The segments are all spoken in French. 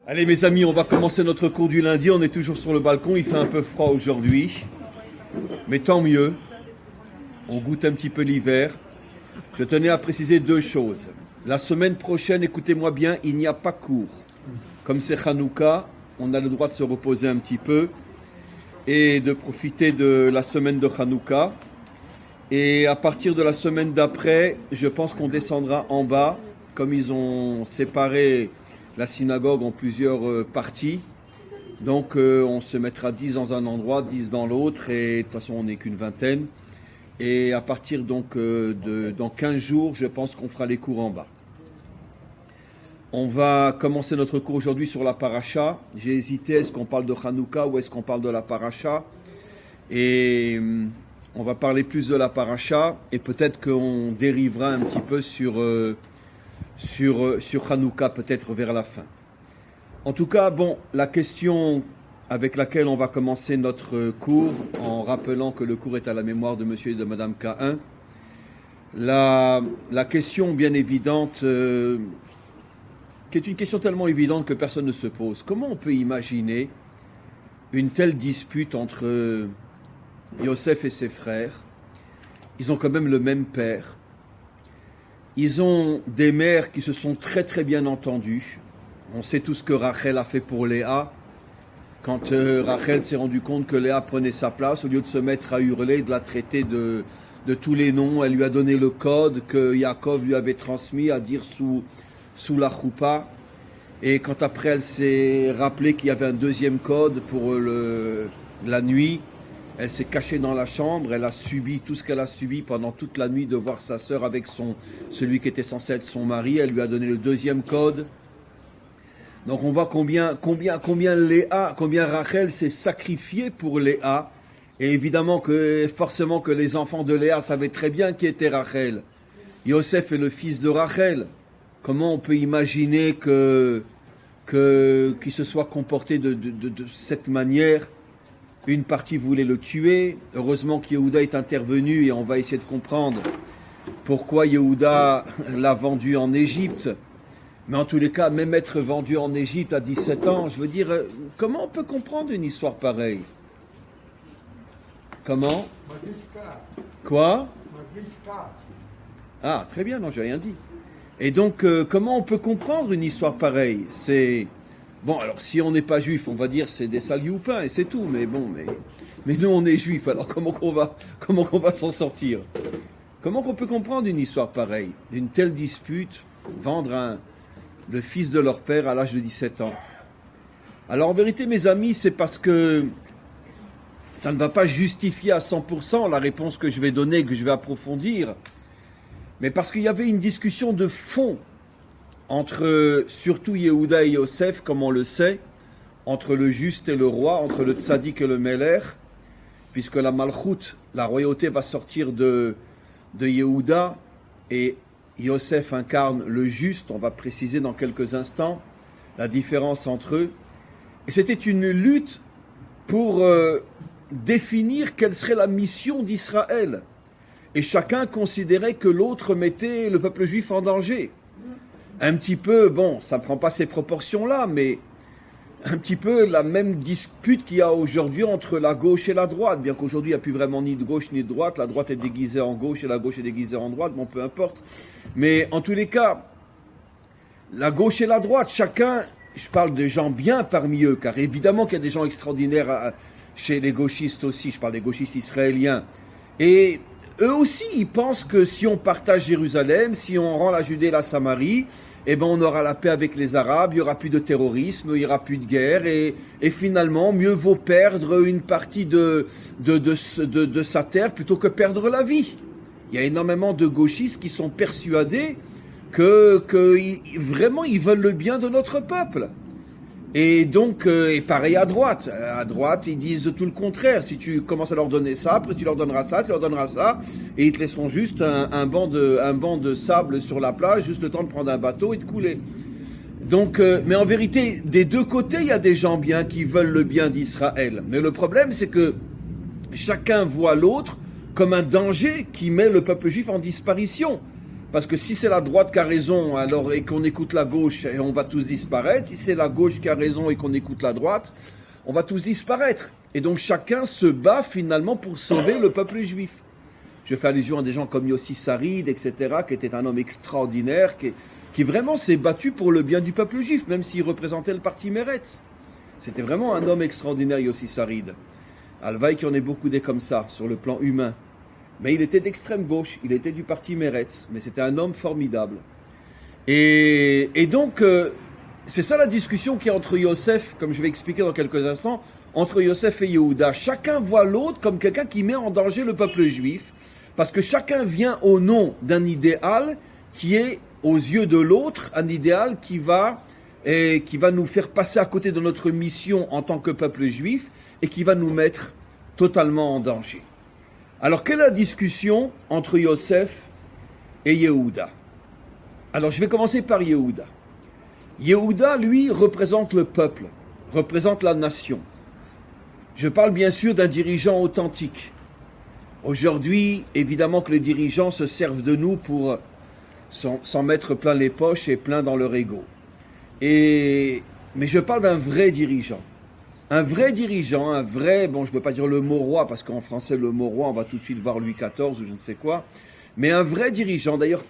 Allez mes amis, on va commencer notre cours du lundi, on est toujours sur le balcon, il fait un peu froid aujourd'hui, mais tant mieux, on goûte un petit peu l'hiver. Je tenais à préciser deux choses. La semaine prochaine, écoutez-moi bien, il n'y a pas cours. Comme c'est Hanouka, on a le droit de se reposer un petit peu et de profiter de la semaine de Hanouka. Et à partir de la semaine d'après, je pense qu'on descendra en bas, comme ils ont séparé la synagogue en plusieurs parties. Donc on se mettra 10 dans un endroit, 10 dans l'autre, et de toute façon on n'est qu'une vingtaine. Et à partir donc dans 15 jours, je pense qu'on fera les cours en bas. On va commencer notre cours aujourd'hui sur la paracha. J'ai hésité, est-ce qu'on parle de Hanouka ou est-ce qu'on parle de la paracha? Et on va parler plus de la paracha et peut-être qu'on dérivera un petit peu sur Hanouka, peut-être vers la fin. En tout cas, bon, la question avec laquelle on va commencer notre cours, en rappelant que le cours est à la mémoire de monsieur et de madame K1, la question bien évidente, qui est une question tellement évidente que personne ne se pose. Comment on peut imaginer une telle dispute entre Yosef et ses frères? Ils ont quand même le même père. Ils ont des mères qui se sont très très bien entendues. On sait tout ce que Rachel a fait pour Léa. Quand Rachel s'est rendu compte que Léa prenait sa place, au lieu de se mettre à hurler, de la traiter de tous les noms, elle lui a donné le code que Yaakov lui avait transmis à dire sous la choupa. Et quand après elle s'est rappelée qu'il y avait un deuxième code pour la nuit, elle s'est cachée dans la chambre, elle a subi tout ce qu'elle a subi pendant toute la nuit de voir sa sœur avec celui qui était censé être son mari. Elle lui a donné le deuxième code. Donc on voit combien Rachel s'est sacrifiée pour Léa. Et évidemment forcément que les enfants de Léa savaient très bien qui était Rachel. Yosef est le fils de Rachel. Comment on peut imaginer qu'il se soit comporté de cette manière? Une partie voulait le tuer. Heureusement qu'Yehuda est intervenu et on va essayer de comprendre pourquoi Yehuda l'a vendu en Égypte. Mais en tous les cas, même être vendu en Égypte à 17 ans, je veux dire, comment on peut comprendre une histoire pareille? Comment? Quoi? Ah, très bien, non, j'ai rien dit. Et donc, comment on peut comprendre une histoire pareille? C'est... Bon, alors, si on n'est pas juif, on va dire c'est des sales youpins et c'est tout, mais bon, mais nous, on est juifs, alors comment qu'on va s'en sortir? Comment qu'on peut comprendre une histoire pareille? Une telle dispute, vendre le fils de leur père à l'âge de 17 ans. Alors, en vérité, mes amis, c'est parce que ça ne va pas justifier à 100% la réponse que je vais donner, que je vais approfondir, mais parce qu'il y avait une discussion de fond entre surtout Yehuda et Yosef, comme on le sait, entre le juste et le roi, entre le tzaddik et le meler, puisque la malchoute, la royauté va sortir de Yehuda, et Yosef incarne le juste. On va préciser dans quelques instants la différence entre eux. Et c'était une lutte pour définir quelle serait la mission d'Israël. Et chacun considérait que l'autre mettait le peuple juif en danger. Un petit peu, bon, ça ne prend pas ces proportions-là, mais un petit peu la même dispute qu'il y a aujourd'hui entre la gauche et la droite, bien qu'aujourd'hui il n'y a plus vraiment ni de gauche ni de droite, la droite est déguisée en gauche et la gauche est déguisée en droite, bon, peu importe. Mais en tous les cas, la gauche et la droite, chacun, je parle de gens bien parmi eux, car évidemment qu'il y a des gens extraordinaires chez les gauchistes aussi, je parle des gauchistes israéliens, et eux aussi, ils pensent que si on partage Jérusalem, si on rend la Judée et la Samarie, eh ben on aura la paix avec les Arabes, il n'y aura plus de terrorisme, il n'y aura plus de guerre, et finalement, mieux vaut perdre une partie de sa terre plutôt que perdre la vie. Il y a énormément de gauchistes qui sont persuadés que vraiment ils veulent le bien de notre peuple. Et donc, et pareil à droite. À droite, ils disent tout le contraire. Si tu commences à leur donner ça, après tu leur donneras ça, et ils te laisseront juste un banc de sable sur la plage, juste le temps de prendre un bateau et de couler. Donc, mais en vérité, des deux côtés, il y a des gens bien qui veulent le bien d'Israël. Mais le problème, c'est que chacun voit l'autre comme un danger qui met le peuple juif en disparition. parce que si c'est la droite qui a raison, alors, et qu'on écoute la gauche, et on va tous disparaître. Si c'est la gauche qui a raison et qu'on écoute la droite, on va tous disparaître. Et donc chacun se bat finalement pour sauver le peuple juif. Je fais allusion à des gens comme Yossi Sarid, etc., qui était un homme extraordinaire, qui vraiment s'est battu pour le bien du peuple juif, même s'il représentait le parti Meretz. C'était vraiment un homme extraordinaire, Yossi Sarid. Alvaï qui en ait beaucoup des comme ça, sur le plan humain. Mais il était d'extrême gauche, il était du parti Meretz, mais c'était un homme formidable. Et donc, c'est ça la discussion qui est entre Yosef, comme je vais expliquer dans quelques instants, entre Yosef et Yehuda. Chacun voit l'autre comme quelqu'un qui met en danger le peuple juif, parce que chacun vient au nom d'un idéal qui est, aux yeux de l'autre, un idéal qui va nous faire passer à côté de notre mission en tant que peuple juif, et qui va nous mettre totalement en danger. Alors, quelle est la discussion entre Yosef et Yehuda? Alors, je vais commencer par Yehuda. Yehuda, lui, représente le peuple, représente la nation. Je parle bien sûr d'un dirigeant authentique. Aujourd'hui, évidemment que les dirigeants se servent de nous pour s'en mettre plein les poches et plein dans leur ego. Mais je parle d'un vrai dirigeant. Un vrai dirigeant, un vrai, bon, je ne veux pas dire le mot roi, parce qu'en français, le mot roi, on va tout de suite voir Louis XIV ou je ne sais quoi. Mais un vrai dirigeant, d'ailleurs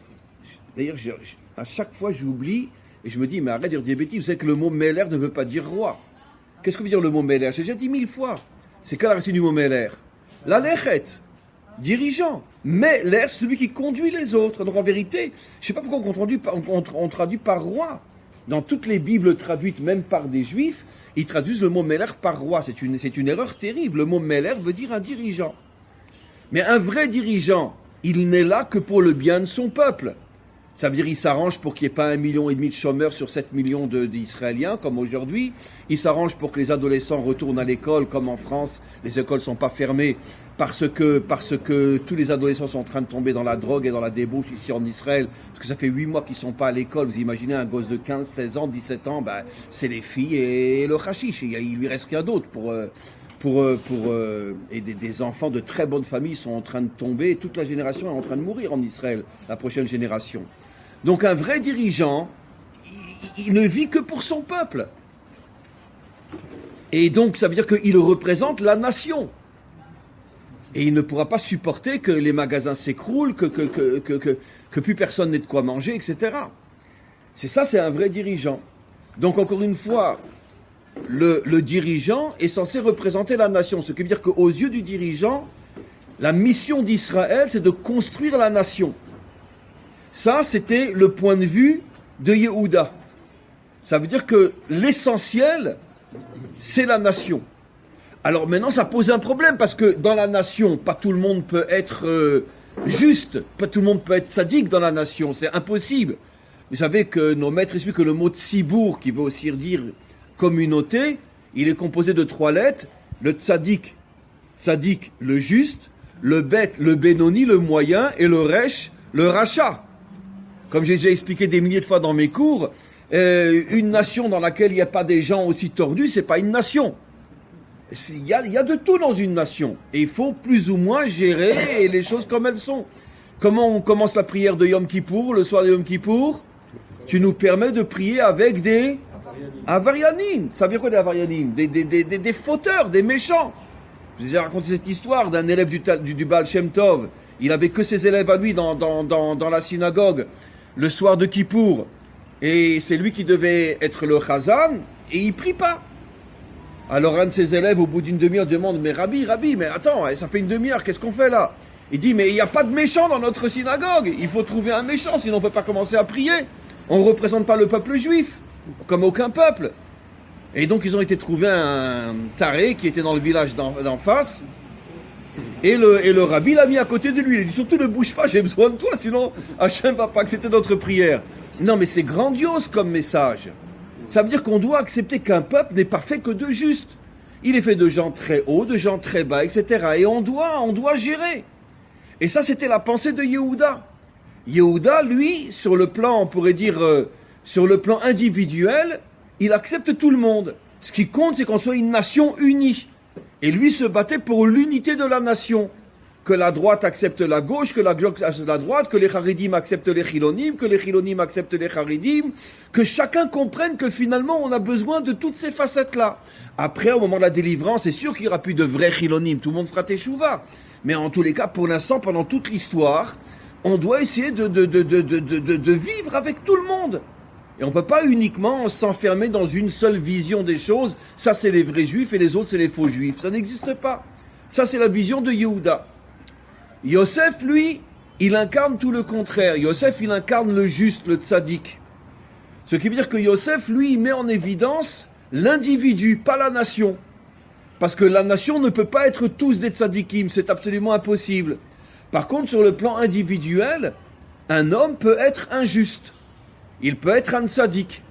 à chaque fois, j'oublie, et je me dis, mais arrête de dire des bêtises, vous savez que le mot Meller ne veut pas dire roi. Qu'est-ce que veut dire le mot Meller? J'ai déjà dit 1000 fois. C'est quoi la racine du mot Meller? La lechet, dirigeant. Meller, c'est celui qui conduit les autres. Donc en vérité, je ne sais pas pourquoi on traduit par roi. Dans toutes les Bibles traduites, même par des Juifs, ils traduisent le mot Meller par roi. C'est une erreur terrible. Le mot Meller veut dire un dirigeant. Mais un vrai dirigeant, il n'est là que pour le bien de son peuple. Ça veut dire qu'il s'arrange pour qu'il n'y ait pas 1,5 million de chômeurs sur 7 millions d'Israéliens, comme aujourd'hui. Il s'arrange pour que les adolescents retournent à l'école, comme en France. Les écoles ne sont pas fermées parce que tous les adolescents sont en train de tomber dans la drogue et dans la débauche ici en Israël. Parce que ça fait 8 mois qu'ils ne sont pas à l'école. Vous imaginez un gosse de 15, 16 ans, 17 ans, c'est les filles et le hashish. Il lui reste rien d'autre et des enfants de très bonnes familles sont en train de tomber. Toute la génération est en train de mourir en Israël, la prochaine génération. Donc un vrai dirigeant, il ne vit que pour son peuple. Et donc ça veut dire qu'il représente la nation. Et il ne pourra pas supporter que les magasins s'écroulent, que plus personne n'ait de quoi manger, etc. C'est un vrai dirigeant. Donc encore une fois, le dirigeant est censé représenter la nation. Ce qui veut dire qu'aux yeux du dirigeant, la mission d'Israël, c'est de construire la nation. Ça, c'était le point de vue de Yehuda. Ça veut dire que l'essentiel, c'est la nation. Alors maintenant, ça pose un problème, parce que dans la nation, pas tout le monde peut être juste, pas tout le monde peut être sadique dans la nation, c'est impossible. Vous savez que nos maîtres expliquent que le mot tsibour, qui veut aussi dire communauté, il est composé de 3 lettres, le tzadik, le juste, le bet, le bénoni, le moyen, et le resh, le rachat. Comme j'ai déjà expliqué des milliers de fois dans mes cours, une nation dans laquelle il n'y a pas des gens aussi tordus, c'est pas une nation. Il y a de tout dans une nation. Et il faut plus ou moins gérer les choses comme elles sont. Comment on commence la prière de Yom Kippour, le soir de Yom Kippour? Tu nous permets de prier avec des avarianim. Ça veut dire quoi des avarianim? Des fauteurs, des méchants. Je vous ai raconté cette histoire d'un élève du Baal Shem Tov. Il avait que ses élèves à lui dans la synagogue le soir de Kippour. Et c'est lui qui devait être le chazan, et il prie pas. Alors un de ses élèves, au bout d'une demi-heure, demande, mais Rabbi, mais attends, ça fait une demi-heure, qu'est-ce qu'on fait là? Il dit, mais il n'y a pas de méchant dans notre synagogue, il faut trouver un méchant, sinon on ne peut pas commencer à prier. On ne représente pas le peuple juif, comme aucun peuple. Et donc ils ont été trouver un taré qui était dans le village d'en face, et le rabbi l'a mis à côté de lui. Il a dit, surtout ne bouge pas, j'ai besoin de toi, sinon Hachem va pas accepter notre prière. Non, mais c'est grandiose comme message. Ça veut dire qu'on doit accepter qu'un peuple n'est pas fait que de justes. Il est fait de gens très hauts, de gens très bas, etc. Et on doit gérer. Et ça, c'était la pensée de Yehuda. Yehuda, lui, sur le plan, on pourrait dire, sur le plan individuel, il accepte tout le monde. Ce qui compte, c'est qu'on soit une nation unie. Et lui se battait pour l'unité de la nation. que la droite accepte la gauche, que la gauche accepte la droite, que les Haridim acceptent les Chilonim, que les Chilonim acceptent les Haridim, que chacun comprenne que finalement on a besoin de toutes ces facettes-là. Après, au moment de la délivrance, c'est sûr qu'il n'y aura plus de vrais Chilonim, tout le monde fera teshuva. Mais en tous les cas, pour l'instant, pendant toute l'histoire, on doit essayer de vivre avec tout le monde. Et on ne peut pas uniquement s'enfermer dans une seule vision des choses. Ça, c'est les vrais juifs et les autres, c'est les faux juifs. Ça n'existe pas. Ça, c'est la vision de Yehuda. Yosef, lui, il incarne tout le contraire. Yosef, il incarne le juste, le tzaddik. Ce qui veut dire que Yosef, lui, il met en évidence l'individu, pas la nation. Parce que la nation ne peut pas être tous des tzaddikim, c'est absolument impossible. Par contre, sur le plan individuel, un homme peut être injuste. Il peut être un tzaddik.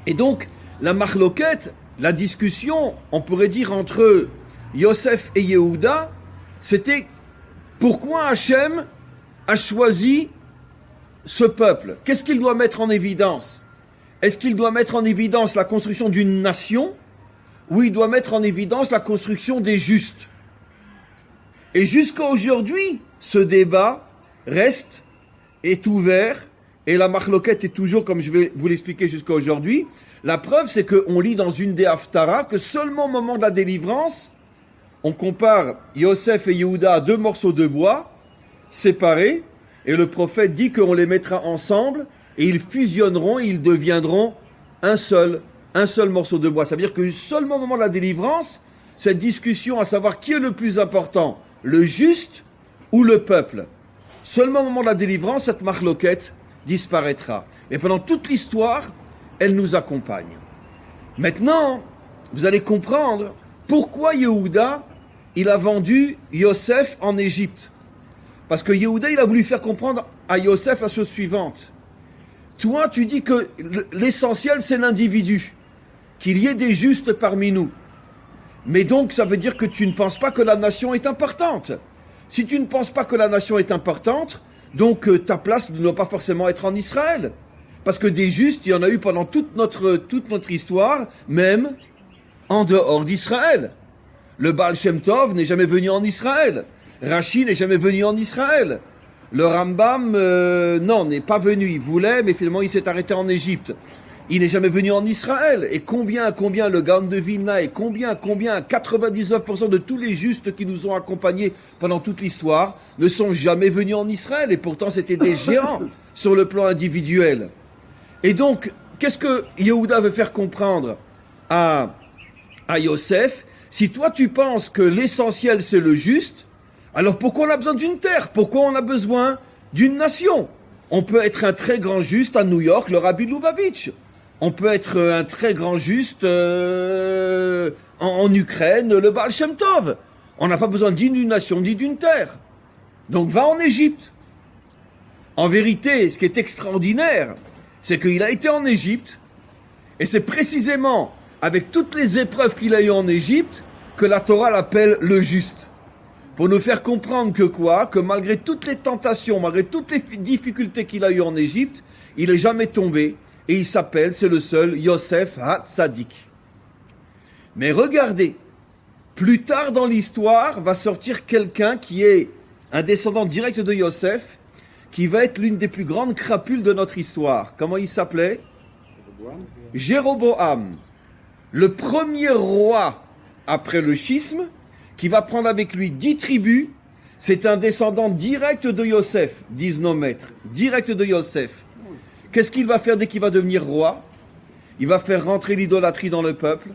Et donc, la marloquette, la discussion, on pourrait dire entre Yosef et Yehuda, c'était pourquoi Hachem a choisi ce peuple. Qu'est-ce qu'il doit mettre en évidence? Est-ce qu'il doit mettre en évidence la construction d'une nation ou il doit mettre en évidence la construction des justes? Et jusqu'à aujourd'hui, ce débat est ouvert. Et la marloquette est toujours, comme je vais vous l'expliquer jusqu'à aujourd'hui. La preuve, c'est qu'on lit dans une des Haftarah que seulement au moment de la délivrance, on compare Yosef et Yehuda à deux morceaux de bois, séparés, et le prophète dit qu'on les mettra ensemble, et ils fusionneront, et ils deviendront un seul morceau de bois. Ça veut dire que seulement au moment de la délivrance, cette discussion à savoir qui est le plus important, le juste ou le peuple, seulement au moment de la délivrance, cette marloquette disparaîtra. Mais pendant toute l'histoire, elle nous accompagne. Maintenant, vous allez comprendre pourquoi Yehuda, il a vendu Yosef en Égypte. Parce que Yehuda, il a voulu faire comprendre à Yosef la chose suivante. Toi, tu dis que l'essentiel, c'est l'individu. Qu'il y ait des justes parmi nous. Mais donc, ça veut dire que tu ne penses pas que la nation est importante. Si tu ne penses pas que la nation est importante, donc ta place ne doit pas forcément être en Israël. Parce que des justes, il y en a eu pendant toute notre histoire, même en dehors d'Israël. Le Baal Shem Tov n'est jamais venu en Israël. Rashi n'est jamais venu en Israël. Le Rambam, non, n'est pas venu. Il voulait, mais finalement il s'est arrêté en Égypte. Il n'est jamais venu en Israël. Et combien le Gaon de Vilna, et combien 99% de tous les justes qui nous ont accompagnés pendant toute l'histoire ne sont jamais venus en Israël. Et pourtant, c'était des géants sur le plan individuel. Et donc, qu'est-ce que Yehuda veut faire comprendre à Yosef? Si toi, tu penses que l'essentiel, c'est le juste, alors pourquoi on a besoin d'une terre? Pourquoi on a besoin d'une nation? On peut être un très grand juste à New York, le Rabbi Lubavitch. On peut être un très grand juste en Ukraine, le Baal Shem Tov. On n'a pas besoin ni d'une nation, ni d'une terre. Donc va en Égypte. En vérité, ce qui est extraordinaire, c'est qu'il a été en Égypte, et c'est précisément avec toutes les épreuves qu'il a eues en Égypte que la Torah l'appelle le juste. Pour nous faire comprendre que quoi? Que malgré toutes les tentations, malgré toutes les difficultés qu'il a eues en Égypte, il n'est jamais tombé. Et il s'appelle, c'est le seul, Yosef HaTzadik. Mais regardez, plus tard dans l'histoire, va sortir quelqu'un qui est un descendant direct de Yosef, qui va être l'une des plus grandes crapules de notre histoire. Comment il s'appelait? Jéroboam. Le premier roi après le schisme, qui va prendre avec lui 10 tribus, c'est un descendant direct de Yosef, disent nos maîtres, direct de Yosef. Qu'est-ce qu'il va faire dès qu'il va devenir roi? Il va faire rentrer l'idolâtrie dans le peuple.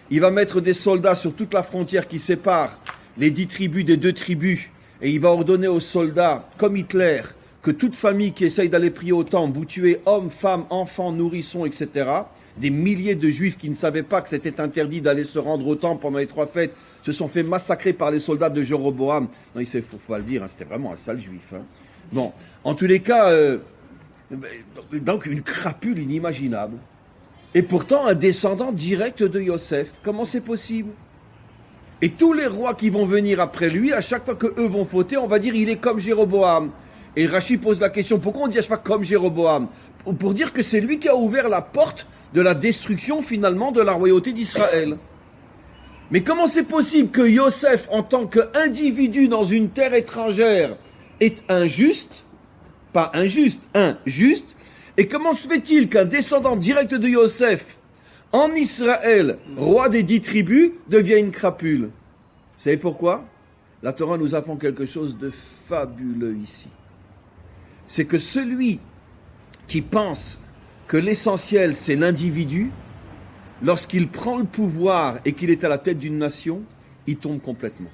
Il va mettre des soldats sur toute la frontière qui sépare les 10 tribus des 2 tribus. Et il va ordonner aux soldats, comme Hitler, que toute famille qui essaye d'aller prier au temple, vous tuez hommes, femmes, enfants, nourrissons, etc. Des milliers de juifs qui ne savaient pas que c'était interdit d'aller se rendre au temple pendant les 3 fêtes se sont fait massacrer par les soldats de Jéroboam. Non, il faut le dire, hein, c'était vraiment un sale juif. Hein. Bon, en tous les cas... donc une crapule inimaginable. Et pourtant un descendant direct de Yosef. Comment c'est possible? Et tous les rois qui vont venir après lui, à chaque fois qu'eux vont fauter, on va dire il est comme Jéroboam. Et Rashi pose la question, pourquoi on dit à chaque fois comme Jéroboam? Pour dire que c'est lui qui a ouvert la porte de la destruction finalement de la royauté d'Israël. Mais comment c'est possible que Yosef, en tant qu'individu dans une terre étrangère, est injuste, pas injuste, injuste, et comment se fait-il qu'un descendant direct de Yosef, en Israël, roi des 10 tribus, devient une crapule? Vous savez pourquoi? La Torah nous apprend quelque chose de fabuleux ici. C'est que celui qui pense que l'essentiel c'est l'individu, lorsqu'il prend le pouvoir et qu'il est à la tête d'une nation, il tombe complètement.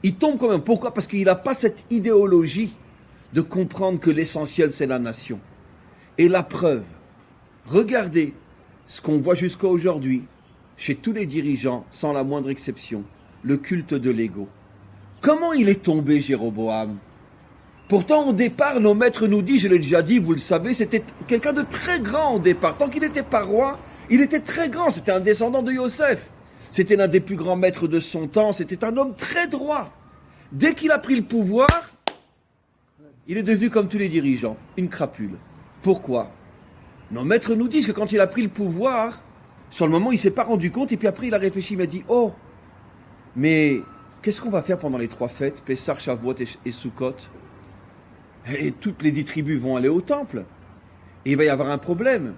Il tombe quand même. Pourquoi? Parce qu'il n'a pas cette idéologie de comprendre que l'essentiel c'est la nation. Et la preuve, regardez ce qu'on voit jusqu'à aujourd'hui, chez tous les dirigeants, sans la moindre exception, le culte de l'ego. Comment il est tombé, Jéroboam? Pourtant, au départ, nos maîtres nous disent, je l'ai déjà dit, vous le savez, c'était quelqu'un de très grand au départ. Tant qu'il n'était pas roi, il était très grand. C'était un descendant de Yosef. C'était l'un des plus grands maîtres de son temps. C'était un homme très droit. Dès qu'il a pris le pouvoir, il est devenu comme tous les dirigeants, une crapule. Pourquoi? Nos maîtres nous disent que quand il a pris le pouvoir, sur le moment, il ne s'est pas rendu compte, et puis après, il a réfléchi, il m'a dit, oh, mais qu'est-ce qu'on va faire pendant les 3 fêtes, Pessah, Shavuot et Sukkot? Et toutes les 10 tribus vont aller au temple. Et il va y avoir un problème.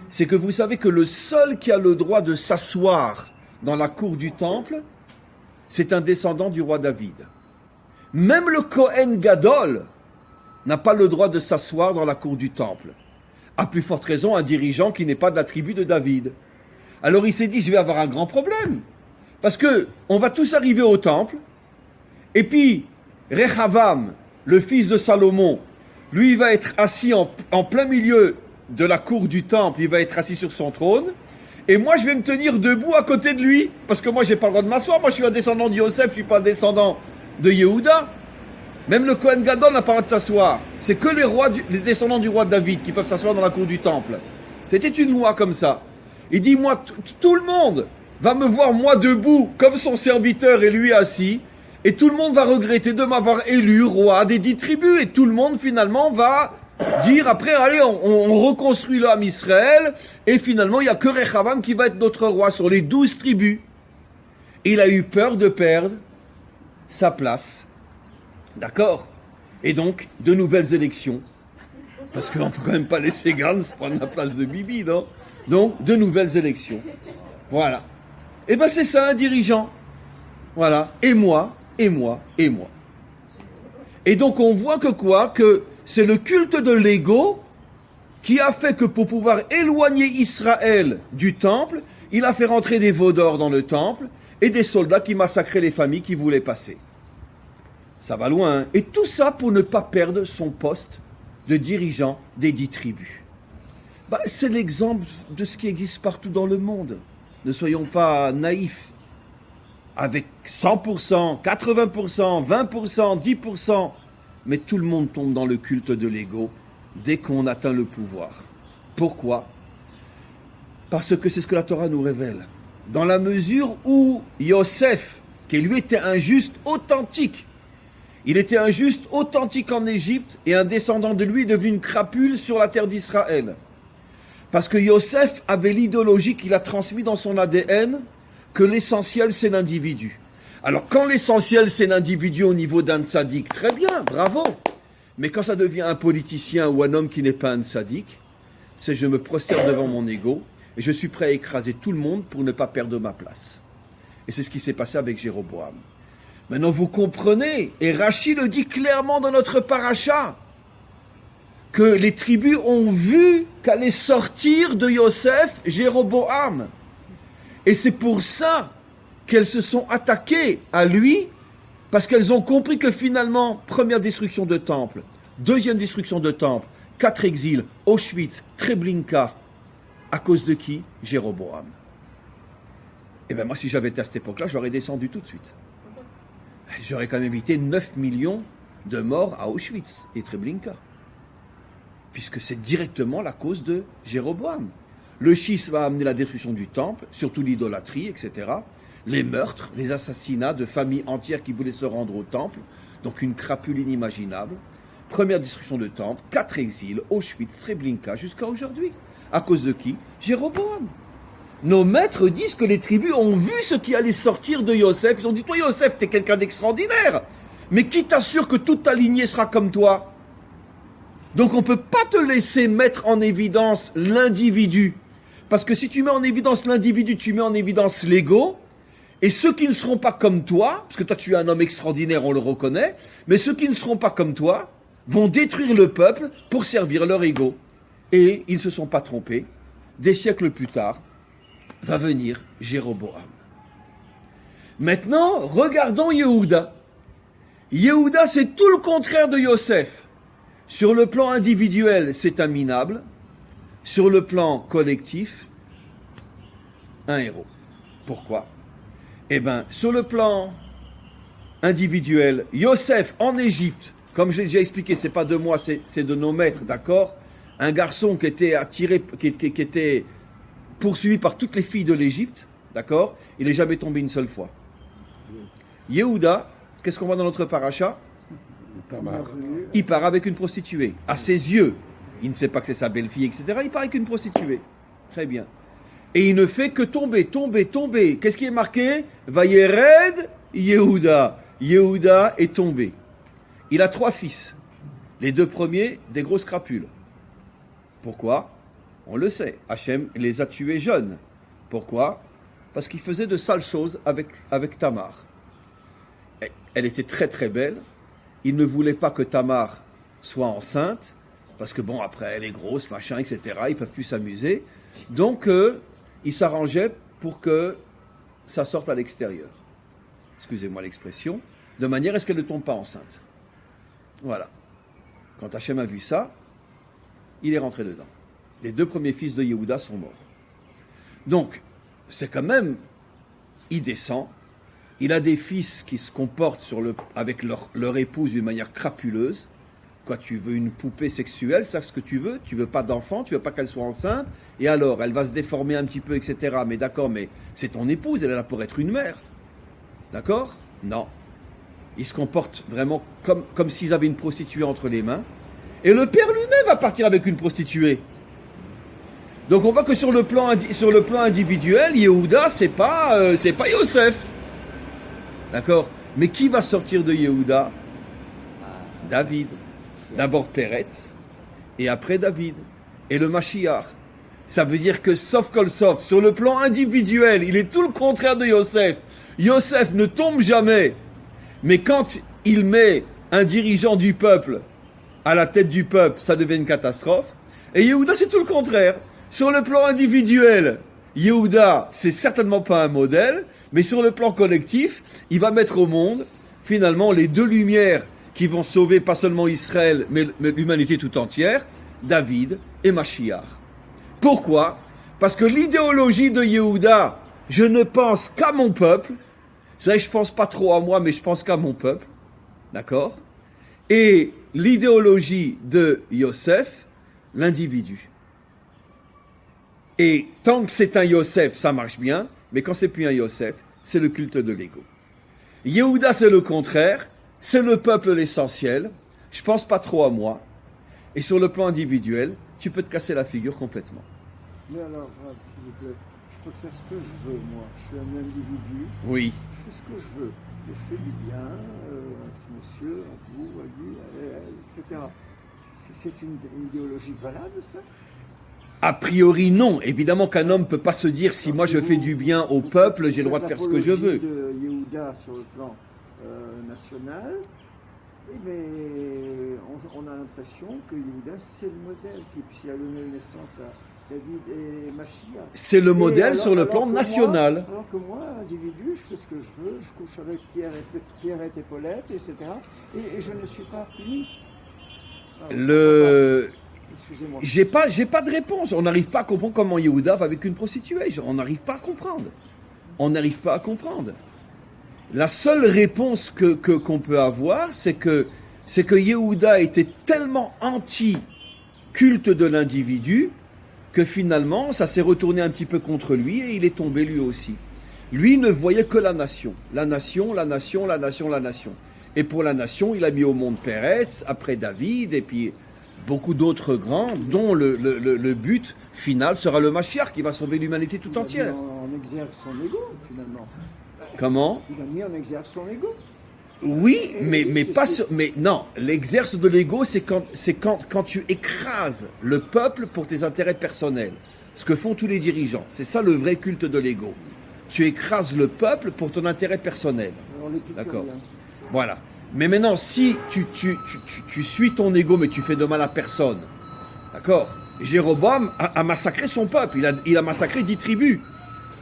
C'est que vous savez que le seul qui a le droit de s'asseoir dans la cour du temple, c'est un descendant du roi David. Même le Kohen Gadol n'a pas le droit de s'asseoir dans la cour du temple. À plus forte raison, un dirigeant qui n'est pas de la tribu de David. Alors il s'est dit, je vais avoir un grand problème. Parce que on va tous arriver au temple, et puis Rehavam, le fils de Salomon, lui il va être assis en plein milieu de la cour du temple, il va être assis sur son trône, et moi je vais me tenir debout à côté de lui, parce que moi j'ai pas le droit de m'asseoir, moi je suis un descendant de Yosef, je suis pas un descendant de Yehuda. Même le Kohen Gadol n'a pas le droit de s'asseoir. C'est que les descendants du roi David qui peuvent s'asseoir dans la cour du temple. C'était une loi comme ça. Il dit, moi, tout le monde va me voir moi debout comme son serviteur et lui assis, et tout le monde va regretter de m'avoir élu roi des 10 tribus, et tout le monde finalement va dire après, allez, on reconstruit l'âme Israël, et finalement il n'y a que Rehavam qui va être notre roi sur les 12 tribus. Et il a eu peur de perdre sa place. D'accord? Et donc, de nouvelles élections. Parce qu'on ne peut quand même pas laisser Gantz prendre la place de Bibi, non? Donc, de nouvelles élections. Voilà. Et bien c'est ça un dirigeant. Voilà. Et moi, et moi, et moi. Et donc on voit que quoi? Que c'est le culte de l'ego qui a fait que pour pouvoir éloigner Israël du temple, il a fait rentrer des veaux d'or dans le temple et des soldats qui massacraient les familles qui voulaient passer. Ça va loin, hein? Et tout ça pour ne pas perdre son poste de dirigeant des 10 tribus. C'est l'exemple de ce qui existe partout dans le monde. Ne soyons pas naïfs. Avec 100%, 80%, 20%, 10%, mais tout le monde tombe dans le culte de l'ego dès qu'on atteint le pouvoir. Pourquoi? Parce que c'est ce que la Torah nous révèle. Dans la mesure où Yosef, qui lui était un juste authentique, il était un juste authentique en Égypte et un descendant de lui est devenu une crapule sur la terre d'Israël. Parce que Yosef avait l'idéologie qu'il a transmise dans son ADN, que l'essentiel c'est l'individu. Alors quand l'essentiel c'est l'individu au niveau d'un tzaddik, très bien, bravo. Mais quand ça devient un politicien ou un homme qui n'est pas un tzaddik, c'est je me prosterne devant mon ego et je suis prêt à écraser tout le monde pour ne pas perdre ma place. Et c'est ce qui s'est passé avec Jéroboam. Maintenant vous comprenez, et Rachi le dit clairement dans notre paracha, que les tribus ont vu qu'allait sortir de Yosef Jéroboam. Et c'est pour ça qu'elles se sont attaquées à lui, parce qu'elles ont compris que finalement, première destruction de temple, deuxième destruction de temple, 4 exils, Auschwitz, Treblinka, à cause de qui? Jéroboam. Et bien moi, si j'avais été à cette époque-là, j'aurais descendu tout de suite. J'aurais quand même évité 9 millions de morts à Auschwitz et Treblinka. Puisque c'est directement la cause de Jéroboam. Le schisme a amené la destruction du temple, surtout l'idolâtrie, etc. Les meurtres, les assassinats de familles entières qui voulaient se rendre au temple, donc une crapule inimaginable. Première destruction de temple, 4 exils, Auschwitz, Treblinka, jusqu'à aujourd'hui. À cause de qui? Jéroboam. nos maîtres disent que les tribus ont vu ce qui allait sortir de Yosef. Ils ont dit, toi Yosef, t'es quelqu'un d'extraordinaire. Mais qui t'assure que toute ta lignée sera comme toi? Donc on ne peut pas te laisser mettre en évidence l'individu. Parce que si tu mets en évidence l'individu, tu mets en évidence l'ego. Et ceux qui ne seront pas comme toi, parce que toi tu es un homme extraordinaire, on le reconnaît, mais ceux qui ne seront pas comme toi vont détruire le peuple pour servir leur ego. Et ils ne se sont pas trompés. Des siècles plus tard, va venir Jéroboam. Maintenant, regardons Yehuda. Yehuda, c'est tout le contraire de Yosef. Sur le plan individuel, c'est un minable. Sur le plan collectif, un héros. Pourquoi? Eh bien, sur le plan individuel, Yosef en Égypte, comme j'ai déjà expliqué, c'est pas de moi, c'est de nos maîtres, d'accord? Un garçon qui était attiré, qui était poursuivi par toutes les filles de l'Égypte, d'accord? Il n'est jamais tombé une seule fois. Yehuda, qu'est-ce qu'on voit dans notre paracha? Il part avec une prostituée. À ses yeux, il ne sait pas que c'est sa belle-fille, etc. Il part avec une prostituée. Très bien. Et il ne fait que tomber, tomber, tomber. Qu'est-ce qui est marqué? Vayered Yehuda. Yehuda est tombé. Il a 3 fils. Les 2 premiers, des grosses crapules. Pourquoi? On le sait. Hachem les a tués jeunes. Pourquoi? Parce qu'il faisait de sales choses avec Tamar. Elle était très très belle. Il ne voulait pas que Tamar soit enceinte. Parce que bon, après, elle est grosse, machin, etc. Ils ne peuvent plus s'amuser. Donc, il s'arrangeait pour que ça sorte à l'extérieur. Excusez-moi l'expression. De manière à ce qu'elle ne tombe pas enceinte. Voilà. Quand Hachem a vu ça, il est rentré dedans. Les 2 premiers fils de Yehuda sont morts. Donc, c'est quand même, il descend, il a des fils qui se comportent avec leur épouse d'une manière crapuleuse. Quoi, tu veux une poupée sexuelle, c'est ce que tu veux pas d'enfant, tu veux pas qu'elle soit enceinte, et alors, elle va se déformer un petit peu, etc. Mais d'accord, mais c'est ton épouse, elle est là pour être une mère. D'accord? Non. Ils se comportent vraiment comme s'ils avaient une prostituée entre les mains, et le père lui-même va partir avec une prostituée. Donc on voit que sur le plan individuel, Yehuda, c'est pas Yosef. D'accord? Mais qui va sortir de Yehuda? David. D'abord Peretz, et après David. Et le Mashiach. Ça veut dire que, sauf kol sof, sur le plan individuel, il est tout le contraire de Yosef. Yosef ne tombe jamais. Mais quand il met un dirigeant du peuple à la tête du peuple, ça devient une catastrophe. Et Yehuda, c'est tout le contraire. Sur le plan individuel, Yehuda, c'est certainement pas un modèle, mais sur le plan collectif, il va mettre au monde, finalement, les 2 lumières qui vont sauver pas seulement Israël, mais l'humanité tout entière, David et Mashiach. Pourquoi? Parce que l'idéologie de Yehuda, je ne pense qu'à mon peuple. C'est vrai que je pense pas trop à moi, mais je pense qu'à mon peuple. D'accord? Et l'idéologie de Yosef, l'individu. Et tant que c'est un Yosef, ça marche bien, mais quand c'est plus un Yosef, c'est le culte de l'ego. Yehuda, c'est le contraire, c'est le peuple l'essentiel, je pense pas trop à moi, et sur le plan individuel, tu peux te casser la figure complètement. Mais alors, s'il vous plaît, je peux faire ce que je veux, moi. Je suis un individu. Oui. Je fais ce que je veux. Et je fais du bien à ce monsieur, à vous, à lui, à elle, etc. C'est une idéologie valable, ça? A priori, non. Évidemment qu'un homme ne peut pas se dire si moi je fais du bien au peuple, j'ai le droit de faire ce que je veux. De Yehuda sur le plan national, mais on a l'impression que Yehuda, c'est le modèle qui a donné naissance à David et Mashiach. C'est le modèle sur le plan national. Alors que moi, individu, je fais ce que je veux, je couche avec Pierrette et Paulette, etc. Et je ne suis pas puni. Excusez-moi. J'ai pas de réponse. On n'arrive pas à comprendre comment Yehuda va avec une prostituée. On n'arrive pas à comprendre. On n'arrive pas à comprendre. La seule réponse qu'on peut avoir, c'est que Yehuda était tellement anti-culte de l'individu que finalement, ça s'est retourné un petit peu contre lui et il est tombé lui aussi. Lui ne voyait que la nation. La nation, la nation, la nation, la nation. Et pour la nation, il a mis au monde Peretz, après David, et puis beaucoup d'autres grands, dont le but final sera le Mashiach qui va sauver l'humanité tout entière. Il a mis en exergue son ego, finalement. Comment? Il a mis en exergue son ego. Oui, mais pas mais non, l'exerce de l'ego, c'est quand tu écrases le peuple pour tes intérêts personnels. Ce que font tous les dirigeants. C'est ça le vrai culte de l'ego. Tu écrases le peuple pour ton intérêt personnel. D'accord. Voilà. Mais maintenant, si tu suis ton ego, mais tu fais de mal à personne, d'accord? Jéroboam a massacré son peuple. Il a massacré 10 tribus.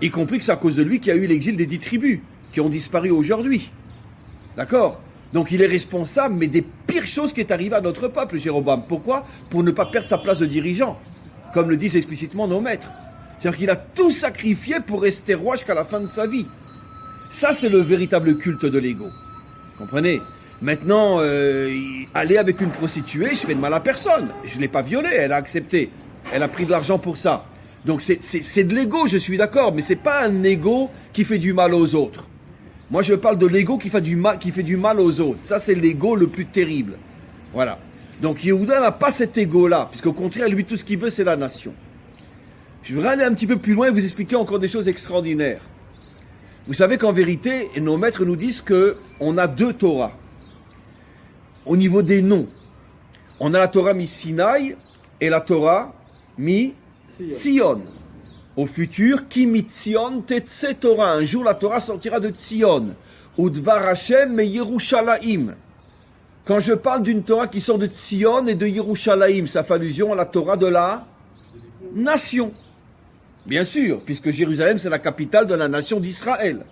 Y compris que c'est à cause de lui qu'il y a eu l'exil des 10 tribus, qui ont disparu aujourd'hui. D'accord? Donc il est responsable, mais des pires choses qui est arrivé à notre peuple, Jéroboam. Pourquoi? Pour ne pas perdre sa place de dirigeant, comme le disent explicitement nos maîtres. C'est-à-dire qu'il a tout sacrifié pour rester roi jusqu'à la fin de sa vie. Ça, c'est le véritable culte de l'ego. Comprenez? Maintenant, aller avec une prostituée, je fais de mal à personne. Je ne l'ai pas violée, elle a accepté. Elle a pris de l'argent pour ça. Donc c'est de l'ego, je suis d'accord, mais c'est pas un ego qui fait du mal aux autres. Moi, je parle de l'ego qui fait du mal aux autres. Ça, c'est l'ego le plus terrible. Voilà. Donc, Yehuda n'a pas cet ego-là, puisqu'au contraire, lui, tout ce qu'il veut, c'est la nation. Je voudrais aller un petit peu plus loin et vous expliquer encore des choses extraordinaires. Vous savez qu'en vérité, nos maîtres nous disent qu'on a 2 Torahs. Au niveau des noms, on a la Torah mi-Sinaï et la Torah mi-Tzion. Au futur, Ki mi-Tzion tetse Torah. Un jour, la Torah sortira de Tzion. Udvar Hashem me Yerushalayim. Quand je parle d'une Torah qui sort de Tzion et de Yerushalayim, ça fait allusion à la Torah de la nation. Bien sûr, puisque Jérusalem, c'est la capitale de la nation d'Israël.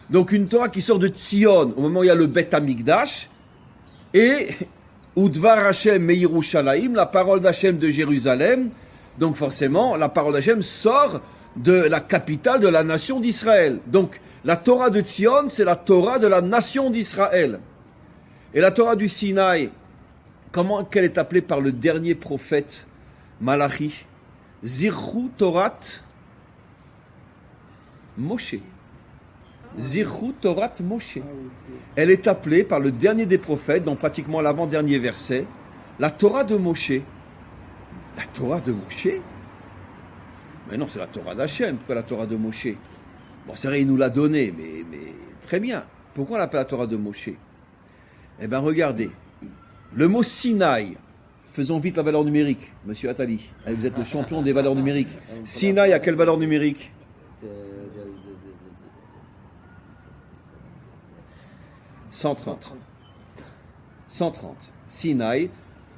Donc une Torah qui sort de Tzion, au moment où il y a le Beth Amikdash, et Udvar Hashem me Yerushalayim, la parole d'Hachem de Jérusalem. Donc forcément, la parole d'Hachem sort de la capitale de la nation d'Israël. Donc la Torah de Tzion, c'est la Torah de la nation d'Israël. Et la Torah du Sinaï, comment qu'elle est appelée par le dernier prophète Malachi? Zirchu Torat Moshe. Zirchu Torat Moshe. Elle est appelée par le dernier des prophètes, dans pratiquement l'avant-dernier verset, la Torah de Moshe. La Torah de Moshe? Mais non, c'est la Torah d'Hachem. Pourquoi la Torah de Moshe? Bon, c'est vrai, il nous l'a donnée, mais très bien. Pourquoi on l'appelle la Torah de Moshe? Eh bien, regardez. Le mot Sinaï, faisons vite la valeur numérique, monsieur Attali. Allez, vous êtes le champion des valeurs numériques. Sinaï, à quelle valeur numérique? 130. 130. Sinaï,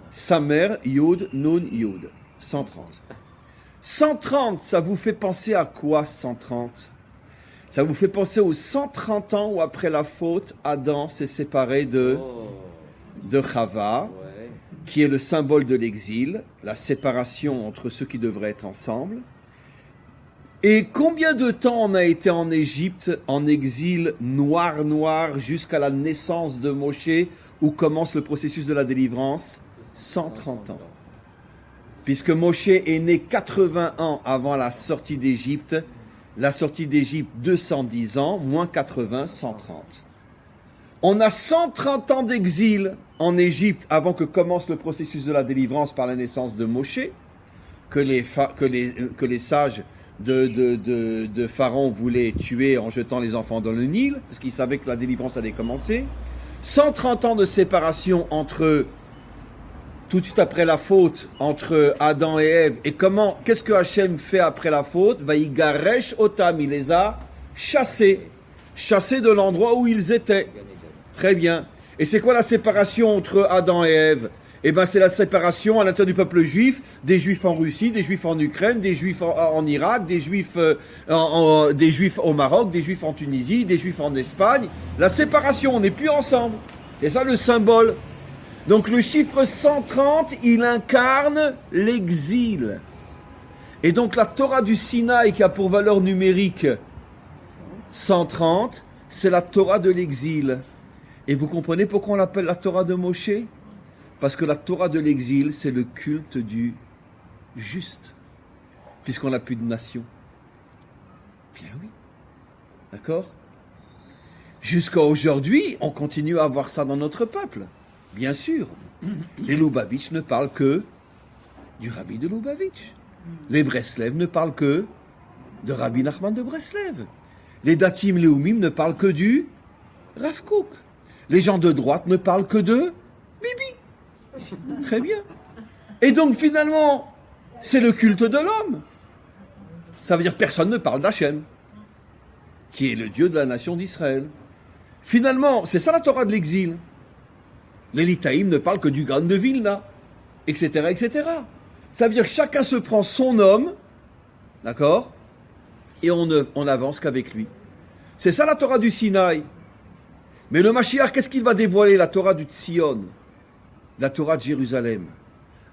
Samer, Yud, Nun, Yud. 130. 130, ça vous fait penser à quoi, 130? Ça vous fait penser aux 130 ans où, après la faute, Adam s'est séparé de Chava, qui est le symbole de l'exil, la séparation entre ceux qui devraient être ensemble. Et combien de temps on a été en Égypte, en exil noir, jusqu'à la naissance de Moshe, où commence le processus de la délivrance? 130 ans. Puisque Moshe est né 80 ans avant la sortie d'Égypte 210 ans, moins 80, 130. On a 130 ans d'exil en Égypte avant que commence le processus de la délivrance par la naissance de Moshe, que les sages de Pharaon voulaient tuer en jetant les enfants dans le Nil, parce qu'ils savaient que la délivrance allait commencer. 130 ans de séparation tout de suite après la faute, entre Adam et Ève. Et qu'est-ce que Hachem fait après la faute? Vaïgaresh otam, il les a chassés de l'endroit où ils étaient. Très bien. Et c'est quoi la séparation entre Adam et Ève? Eh bien, c'est la séparation à l'intérieur du peuple juif, des juifs en Russie, des juifs en Ukraine, des juifs en Irak, des juifs au Maroc, des juifs en Tunisie, des juifs en Espagne. La séparation, on n'est plus ensemble. C'est ça le symbole. Donc le chiffre 130, il incarne l'exil. Et donc la Torah du Sinaï, qui a pour valeur numérique 130, c'est la Torah de l'exil. Et vous comprenez pourquoi on l'appelle la Torah de Moshe? Parce que la Torah de l'exil, c'est le culte du juste, puisqu'on n'a plus de nation. Bien oui. D'accord? Jusqu'à aujourd'hui, on continue à avoir ça dans notre peuple. Bien sûr. Les Lubavitch ne parlent que du Rabbi de Lubavitch. Les Breslev ne parlent que de Rabbi Nachman de Breslev. Les Datim Leumim ne parlent que du Rav Kook. Les gens de droite ne parlent que de Bibi. Très bien. Et donc finalement, c'est le culte de l'homme. Ça veut dire que personne ne parle d'Hachem, qui est le Dieu de la nation d'Israël. Finalement, c'est ça la Torah de l'exil. Les Litaïm ne parlent que du Gaon de Vilna, etc., etc. Ça veut dire que chacun se prend son homme, d'accord, et on n'avance qu'avec lui. C'est ça la Torah du Sinaï. Mais le Mashiach, qu'est-ce qu'il va dévoiler? La Torah du Tzion, la Torah de Jérusalem.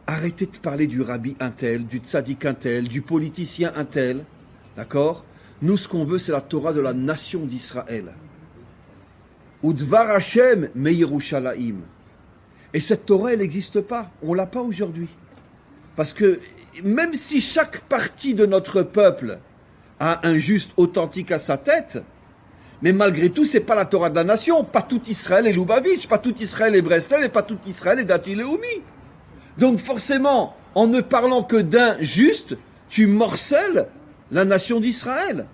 Arrêtez de parler du rabbi un tel, du tzaddik un tel, du politicien un tel, d'accord? Nous, ce qu'on veut, c'est la Torah de la nation d'Israël. Udvar Hashem me Yerushalayim. Et cette Torah, elle n'existe pas. On ne l'a pas aujourd'hui. Parce que même si chaque partie de notre peuple a un juste authentique à sa tête, mais malgré tout, c'est pas la Torah de la nation. Pas tout Israël est Lubavitch, pas tout Israël est Breslev, et pas tout Israël est Dati Leumi. Donc forcément, en ne parlant que d'un juste, tu morcelles la nation d'Israël.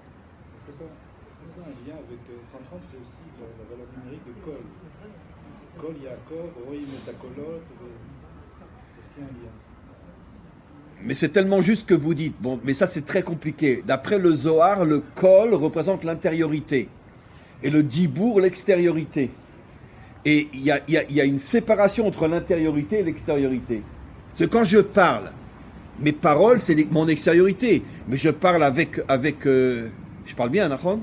Est-ce que ça a un lien avec 130, c'est aussi la valeur numérique de Kol. Kol, Yaakov, Roïm et Takolot. Est-ce qu'il y a un lien? Mais c'est tellement juste que vous dites. Bon, mais ça c'est très compliqué. D'après le Zohar, le Kol représente l'intériorité. Et le Dibour, l'extériorité. Et il y a une séparation entre l'intériorité et l'extériorité. Parce que quand je parle, mes paroles, c'est mon extériorité. Mais je parle avec je parle bien, Nachon?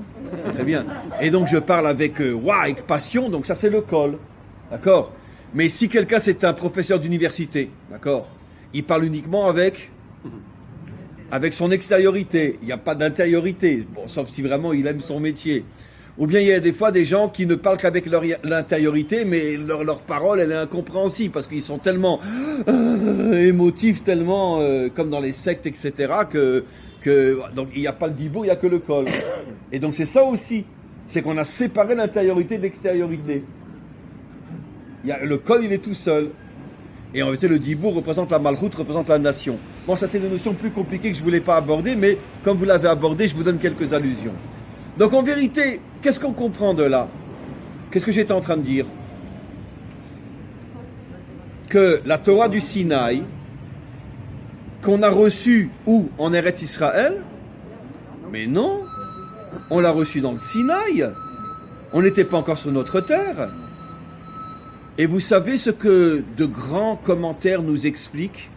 Très bien. Et donc je parle avec passion, donc ça c'est le Kol. D'accord? Mais si quelqu'un c'est un professeur d'université, d'accord? Il parle uniquement avec son extériorité. Il n'y a pas d'intériorité. Bon, sauf si vraiment il aime son métier. Ou bien il y a des fois des gens qui ne parlent qu'avec l'intériorité, mais leur parole, elle est incompréhensible, parce qu'ils sont tellement émotifs, tellement comme dans les sectes, etc., que donc il n'y a pas le dibour, il n'y a que le Kol. Et donc c'est ça aussi, c'est qu'on a séparé l'intériorité de l'extériorité. Le Kol, il est tout seul. Et en réalité, le dibour représente la malchoute, représente la nation. Bon, ça c'est une notion plus compliquée que je ne voulais pas aborder, mais comme vous l'avez abordé, je vous donne quelques allusions. Donc en vérité, qu'est-ce qu'on comprend de là? Qu'est-ce que j'étais en train de dire? Que la Torah du Sinaï, qu'on a reçue où? En Eretz Israël? Mais non, on l'a reçue dans le Sinaï. On n'était pas encore sur notre terre. Et vous savez ce que de grands commentaires nous expliquent,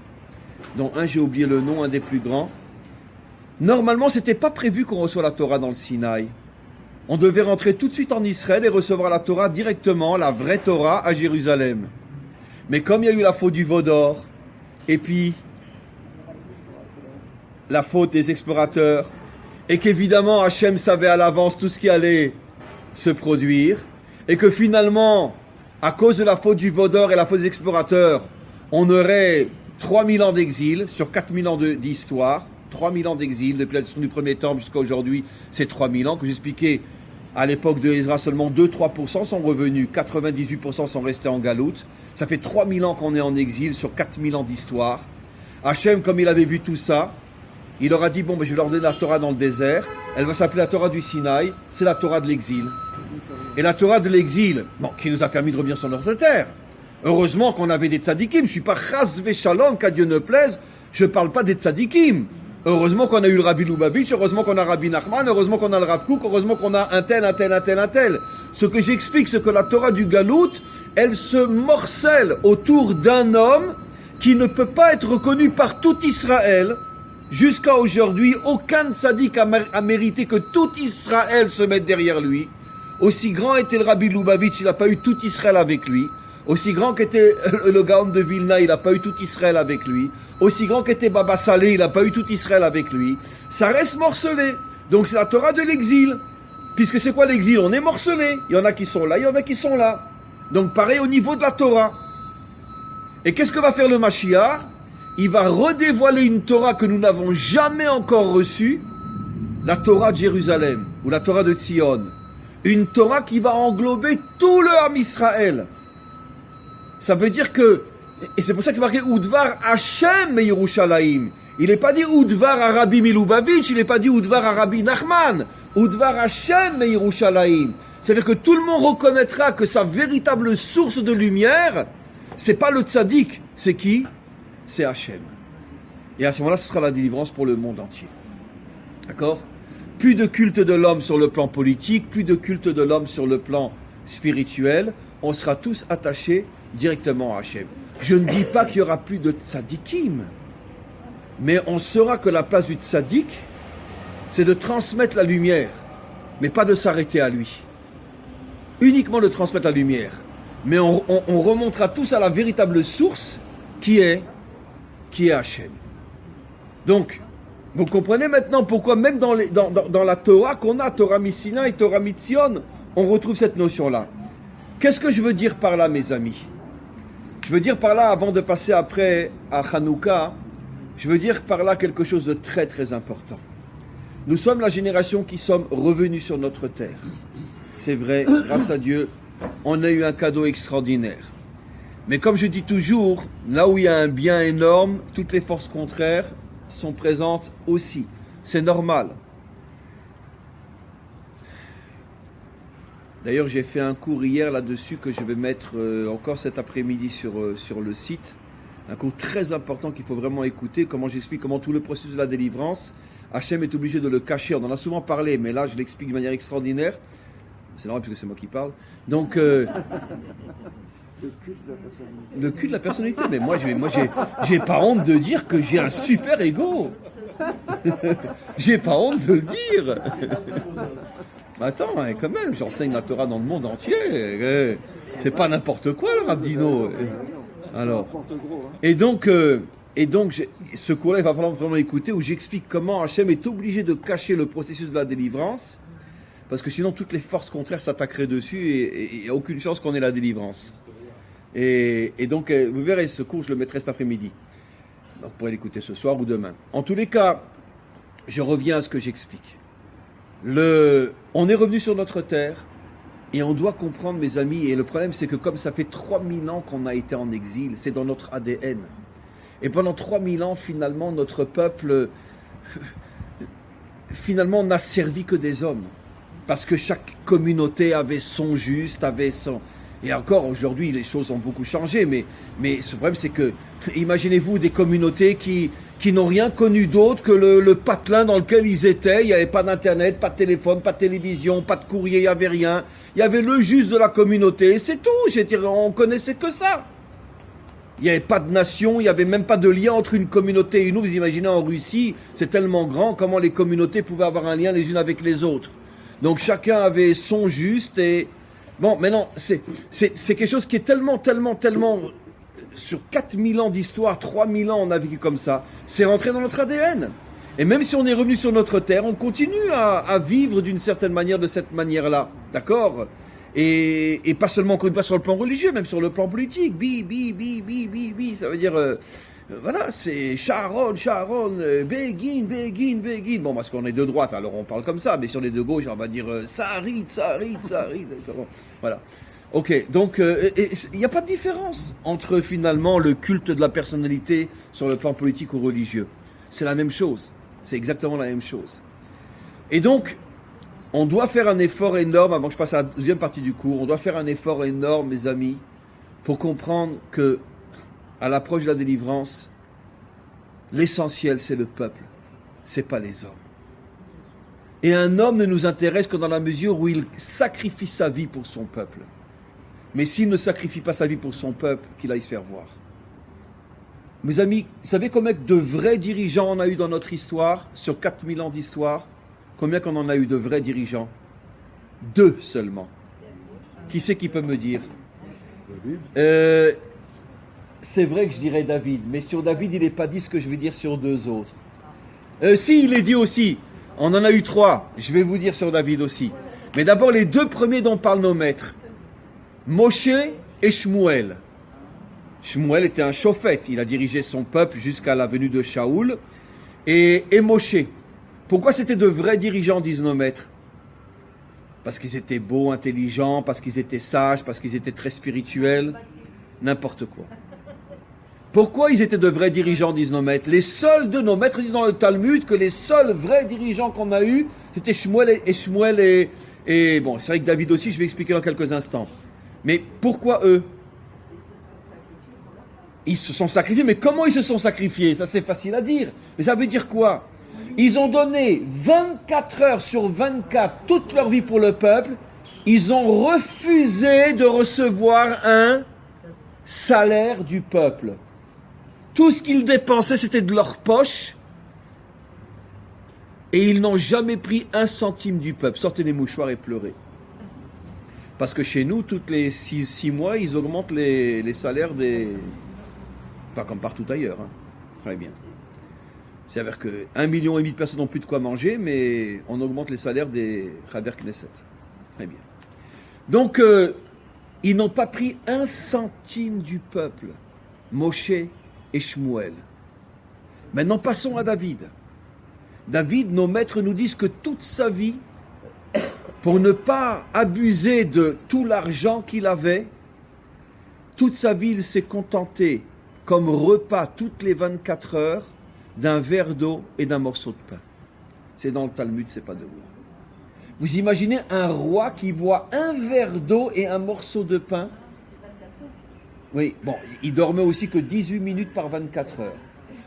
dont un, j'ai oublié le nom, un des plus grands. Normalement, c'était pas prévu qu'on reçoive la Torah dans le Sinaï. On devait rentrer tout de suite en Israël et recevoir la Torah directement, la vraie Torah, à Jérusalem. Mais comme il y a eu la faute du veau d'or, et puis la faute des explorateurs, et qu'évidemment Hachem savait à l'avance tout ce qui allait se produire, et que finalement, à cause de la faute du veau d'or et la faute des explorateurs, on aurait 3000 ans d'exil sur 4000 ans d'histoire, 3000 ans d'exil, depuis la destruction du premier temple jusqu'à aujourd'hui, c'est 3000 ans, que j'expliquais à l'époque de Ezra, seulement 2-3% sont revenus, 98% sont restés en galoute. Ça fait 3000 ans qu'on est en exil sur 4000 ans d'histoire. Hachem, comme il avait vu tout ça, il leur a dit, bon, je vais leur donner la Torah dans le désert, elle va s'appeler la Torah du Sinaï, c'est la Torah de l'exil. Et la Torah de l'exil, bon, qui nous a permis de revenir sur notre terre. Heureusement qu'on avait des tzadikim, je ne suis pas chas v'shalom, qu'à Dieu ne plaise, je ne parle pas des tzadikim. Heureusement qu'on a eu le Rabbi Lubavitch, heureusement qu'on a Rabbi Nachman, heureusement qu'on a le Rav Kook, heureusement qu'on a un tel. Ce que j'explique, c'est que la Torah du Galout, elle se morcelle autour d'un homme qui ne peut pas être reconnu par tout Israël. Jusqu'à aujourd'hui, aucun tzaddik a mérité que tout Israël se mette derrière lui. Aussi grand était le Rabbi Lubavitch, il n'a pas eu tout Israël avec lui. Aussi grand qu'était le Gaon de Vilna, il n'a pas eu tout Israël avec lui. Aussi grand qu'était Baba Saleh, il n'a pas eu tout Israël avec lui. Ça reste morcelé. Donc c'est la Torah de l'exil. Puisque c'est quoi l'exil? On est morcelé. Il y en a qui sont là, il y en a qui sont là. Donc pareil au niveau de la Torah. Et qu'est-ce que va faire le Mashiach? Il va redévoiler une Torah que nous n'avons jamais encore reçue, la Torah de Jérusalem, ou la Torah de Tzion. Une Torah qui va englober tout le Ham Israël. Ça veut dire que, et c'est pour ça que c'est marqué Udvar Hashem Yerushalayim. Il n'est pas dit Udvar Arabi Milubavitch, il n'est pas dit Udvar Arabi Nachman. Udvar Hashem Yerushalayim. C'est-à-dire que tout le monde reconnaîtra que sa véritable source de lumière, c'est pas le tzaddik, c'est qui? C'est Hashem. Et à ce moment-là, ce sera la délivrance pour le monde entier. D'accord? Plus de culte de l'homme sur le plan politique, plus de culte de l'homme sur le plan spirituel, on sera tous attachés directement à Hashem. Je ne dis pas qu'il y aura plus de tzadikim, mais on saura que la place du tzadik, c'est de transmettre la lumière, mais pas de s'arrêter à lui. Uniquement de transmettre la lumière. Mais on remontera tous à la véritable source qui est Hashem. Donc, vous comprenez maintenant pourquoi même dans la Torah qu'on a, Torah Missina et Torah Mitzion, on retrouve cette notion-là. Qu'est-ce que je veux dire par là, mes amis? Je veux dire par là, avant de passer après à Hanouka, je veux dire par là quelque chose de très très important. Nous sommes la génération qui sommes revenus sur notre terre. C'est vrai, grâce à Dieu, on a eu un cadeau extraordinaire. Mais comme je dis toujours, là où il y a un bien énorme, toutes les forces contraires sont présentes aussi. C'est normal. D'ailleurs, j'ai fait un cours hier là-dessus que je vais mettre encore cet après-midi sur le site. Un cours très important qu'il faut vraiment écouter, comment j'explique comment tout le processus de la délivrance, Hachem est obligé de le cacher. On en a souvent parlé, mais là je l'explique de manière extraordinaire. C'est normal puisque c'est moi qui parle. Donc, le culte de la personnalité. Mais moi, j'ai pas honte de dire que j'ai un super ego. J'ai pas honte de le dire. Attends, hein, quand même, j'enseigne la Torah dans le monde entier. C'est pas n'importe quoi, le Rabbino. Alors, et donc, ce cours-là, il va falloir vraiment écouter, où j'explique comment Hachem est obligé de cacher le processus de la délivrance, parce que sinon toutes les forces contraires s'attaqueraient dessus et il n'y a aucune chance qu'on ait la délivrance. Et donc, vous verrez, ce cours, je le mettrai cet après-midi. Donc, vous pourrez l'écouter ce soir ou demain. En tous les cas, je reviens à ce que j'explique. On est revenu sur notre terre, et on doit comprendre, mes amis, et le problème, c'est que comme ça fait 3000 ans qu'on a été en exil, c'est dans notre ADN. Et pendant 3000 ans, finalement, notre peuple, finalement, n'a servi que des hommes. Parce que chaque communauté avait son juste, avait son... Et encore, aujourd'hui, les choses ont beaucoup changé, mais ce problème, c'est que, imaginez-vous des communautés qui n'ont rien connu d'autre que le patelin dans lequel ils étaient. Il n'y avait pas d'internet, pas de téléphone, pas de télévision, pas de courrier, il n'y avait rien. Il y avait le juste de la communauté, et c'est tout. On connaissait que ça. Il n'y avait pas de nation, il n'y avait même pas de lien entre une communauté et une autre. Vous imaginez en Russie, c'est tellement grand, comment les communautés pouvaient avoir un lien les unes avec les autres. Donc chacun avait son juste et... Bon, maintenant, c'est quelque chose qui est tellement, sur 4000 ans d'histoire, 3000 ans on a vécu comme ça, c'est rentré dans notre ADN. Et même si on est revenu sur notre terre, on continue à vivre d'une certaine manière, de cette manière-là, d'accord? Et pas seulement encore une fois sur le plan religieux, même sur le plan politique, ça veut dire... voilà, c'est Sharon, Begin. Bon, parce qu'on est de droite, alors on parle comme ça, mais si on est de gauche, on va dire Sarit. Voilà. Ok, donc il n'y a pas de différence entre finalement le culte de la personnalité sur le plan politique ou religieux. C'est la même chose. C'est exactement la même chose. Et donc, on doit faire un effort énorme, avant que je passe à la deuxième partie du cours, on doit faire un effort énorme, mes amis, pour comprendre que à l'approche de la délivrance, l'essentiel c'est le peuple, c'est pas les hommes. Et un homme ne nous intéresse que dans la mesure où il sacrifie sa vie pour son peuple. Mais s'il ne sacrifie pas sa vie pour son peuple, qu'il aille se faire voir. Mes amis, vous savez combien de vrais dirigeants on a eu dans notre histoire, sur 4000 ans d'histoire? Combien qu'on en a eu de vrais dirigeants? 2 seulement. Qui c'est qui peut me dire? C'est vrai que je dirais David, mais sur David, il n'est pas dit ce que je vais dire sur 2 autres. Si, il est dit aussi. On en a eu 3. Je vais vous dire sur David aussi. Mais d'abord, les 2 premiers dont parlent nos maîtres. Moshe et Shmuel. Shmuel était un prophète. Il a dirigé son peuple jusqu'à la venue de Shaoul. Et Moshe. Pourquoi c'était de vrais dirigeants, disent nos maîtres? Parce qu'ils étaient beaux, intelligents, parce qu'ils étaient sages, parce qu'ils étaient très spirituels. n'importe quoi. Pourquoi ils étaient de vrais dirigeants, disent nos maîtres? Les seuls de nos maîtres disent dans le Talmud que les seuls vrais dirigeants qu'on a eus, c'était Shmuel et bon, c'est vrai que David aussi, je vais expliquer dans quelques instants. Mais pourquoi eux? Ils se sont sacrifiés, mais comment ils se sont sacrifiés? Ça c'est facile à dire. Mais ça veut dire quoi? Ils ont donné 24 heures sur 24 toute leur vie pour le peuple. Ils ont refusé de recevoir un salaire du peuple. Tout ce qu'ils dépensaient, c'était de leur poche. Et ils n'ont jamais pris un centime du peuple. Sortez des mouchoirs et pleurez. Parce que chez nous, tous les 6 mois, ils augmentent les salaires des... Pas comme partout ailleurs. Hein. Très bien. C'est-à-dire que 1,5 million de personnes n'ont plus de quoi manger, mais on augmente les salaires des Chaver Knesset. Très bien. Donc, ils n'ont pas pris un centime du peuple. Moshe et Shmuel. Maintenant, passons à David. David, nos maîtres nous disent que toute sa vie, pour ne pas abuser de tout l'argent qu'il avait, toute sa vie, il s'est contenté, comme repas toutes les 24 heures, d'un verre d'eau et d'un morceau de pain. C'est dans le Talmud, c'est pas de moi. Vous imaginez un roi qui boit un verre d'eau et un morceau de pain? Oui, bon, il dormait aussi que 18 minutes par 24 heures.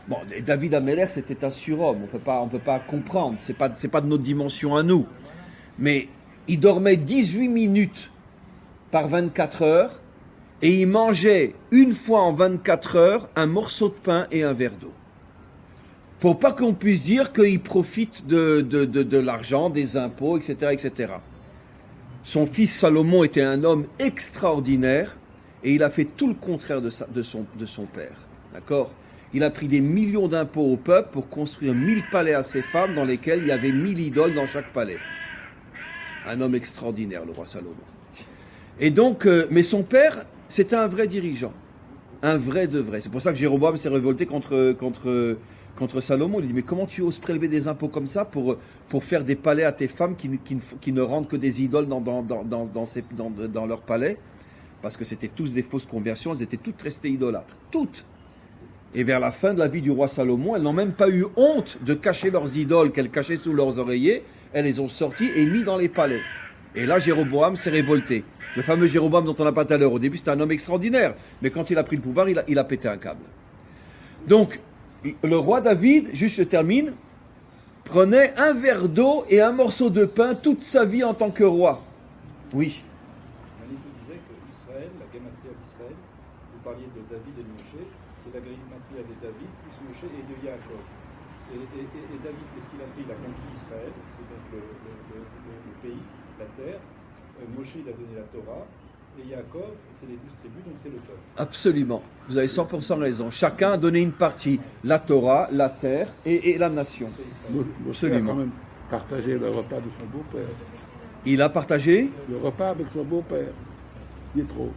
Bon, David Ameller, c'était un surhomme, on peut pas comprendre, c'est pas de notre dimension à nous. Mais il dormait 18 minutes par 24 heures et il mangeait une fois en 24 heures un morceau de pain et un verre d'eau. Pour pas qu'on puisse dire qu'il profite de l'argent, des impôts, etc., etc. Son fils Salomon était un homme extraordinaire et il a fait tout le contraire de son père. D'accord? Il a pris des millions d'impôts au peuple pour construire 1000 palais à ses femmes dans lesquels il y avait 1000 idoles dans chaque palais. Un homme extraordinaire, le roi Salomon. Et donc, mais son père, c'était un vrai dirigeant. Un vrai de vrai. C'est pour ça que Jéroboam s'est révolté contre Salomon. Il dit, mais comment tu oses prélever des impôts comme ça pour faire des palais à tes femmes qui ne rendent que des idoles dans leur palais? Parce que c'était tous des fausses conversions, elles étaient toutes restées idolâtres. Toutes. Et vers la fin de la vie du roi Salomon, elles n'ont même pas eu honte de cacher leurs idoles qu'elles cachaient sous leurs oreillers. Elles les ont sorties et mis dans les palais. Et là, Jéroboam s'est révolté. Le fameux Jéroboam dont on a parlé tout à l'heure. Au début, c'était un homme extraordinaire. Mais quand il a pris le pouvoir, il a pété un câble. Donc, le roi David, juste je termine, prenait un verre d'eau et un morceau de pain toute sa vie en tant que roi. Oui. Manitou disait que Israël, la gématria d'Israël, vous parliez de David et de Moshe, c'est la gématria de David plus Moshe et de Yaakov. Et David, qu'est-ce qu'il a fait? Il a conquis Israël, c'est donc le pays, la terre. Moshe, il a donné la Torah. Et Yaakov, c'est les 12 tribus, donc c'est le peuple. Absolument. Vous avez 100% raison. Chacun a donné une partie. La Torah, la terre et la nation. Absolument. Il a quand même partagé le repas de son beau-père. Il a partagé le repas avec son beau-père. Yitro.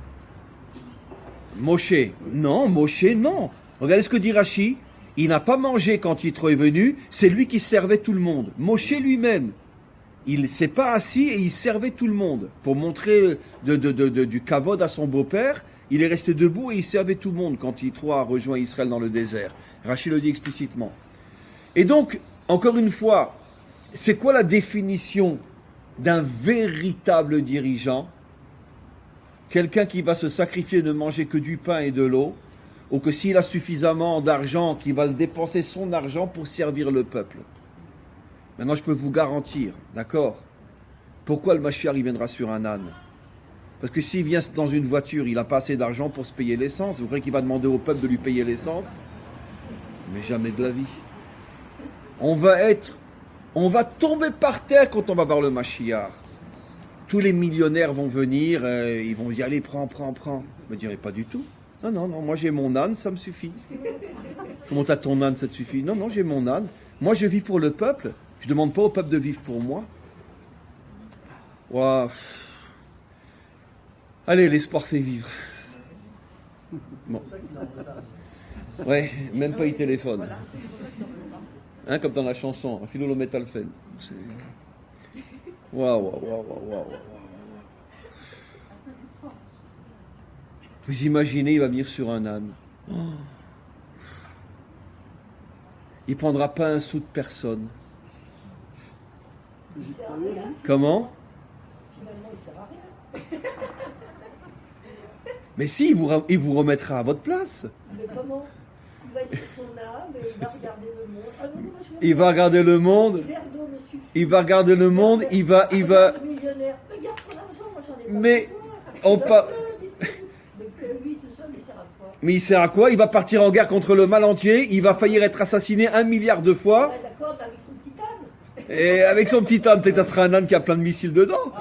Moshe. Non, Moshe, non. Regardez ce que dit Rashi. Il n'a pas mangé quand Yitro est venu. C'est lui qui servait tout le monde. Moshe lui-même. Il ne s'est pas assis et il servait tout le monde. Pour montrer du kavod à son beau-père, il est resté debout et il servait tout le monde quand Yitro a rejoint Israël dans le désert. Rashi le dit explicitement. Et donc, encore une fois, c'est quoi la définition d'un véritable dirigeant? Quelqu'un qui va se sacrifier de manger que du pain et de l'eau, ou que s'il a suffisamment d'argent, qui va dépenser son argent pour servir le peuple. Maintenant, je peux vous garantir, d'accord? Pourquoi le Mashiach, il viendra sur un âne? Parce que s'il vient dans une voiture, il n'a pas assez d'argent pour se payer l'essence. Vous croyez qu'il va demander au peuple de lui payer l'essence? Mais jamais de la vie. On va tomber par terre quand on va voir le Mashiach. Tous les millionnaires vont venir, ils vont dire, allez, prends. Je me dirais, pas du tout. Non, moi j'ai mon âne, ça me suffit. Comment t'as ton âne, ça te suffit? Non, j'ai mon âne. Moi, je vis pour le peuple. Je ne demande pas au peuple de vivre pour moi. Wow. Allez, l'espoir fait vivre. Bon. Ouais, même pas il téléphone. Hein, comme dans la chanson, Philo Metal Fen. Waouh. Vous imaginez, il va venir sur un âne. Oh. Il ne prendra pas un sou de personne. Comment? Finalement, il sert à rien. Mais si, il vous remettra à votre place. Mais comment? Il va être sur son âme et il va regarder le monde. Ah non, moi, je Il va regarder le monde. verre d'eau me suffit. Il va regarder le monde. Il va. Regarde le millionnaire. Regarde ton argent, moi j'en ai pas Mais besoin. on parle. Donc lui tout seul, il sert à quoi? Mais il sert à quoi? Il va partir en guerre contre le mal entier. Il va faillir être assassiné 1 milliard de fois. Ouais, d'accord, mais avec son petit âne. Et avec son petit âne, peut-être que ça sera un âne qui a plein de missiles dedans.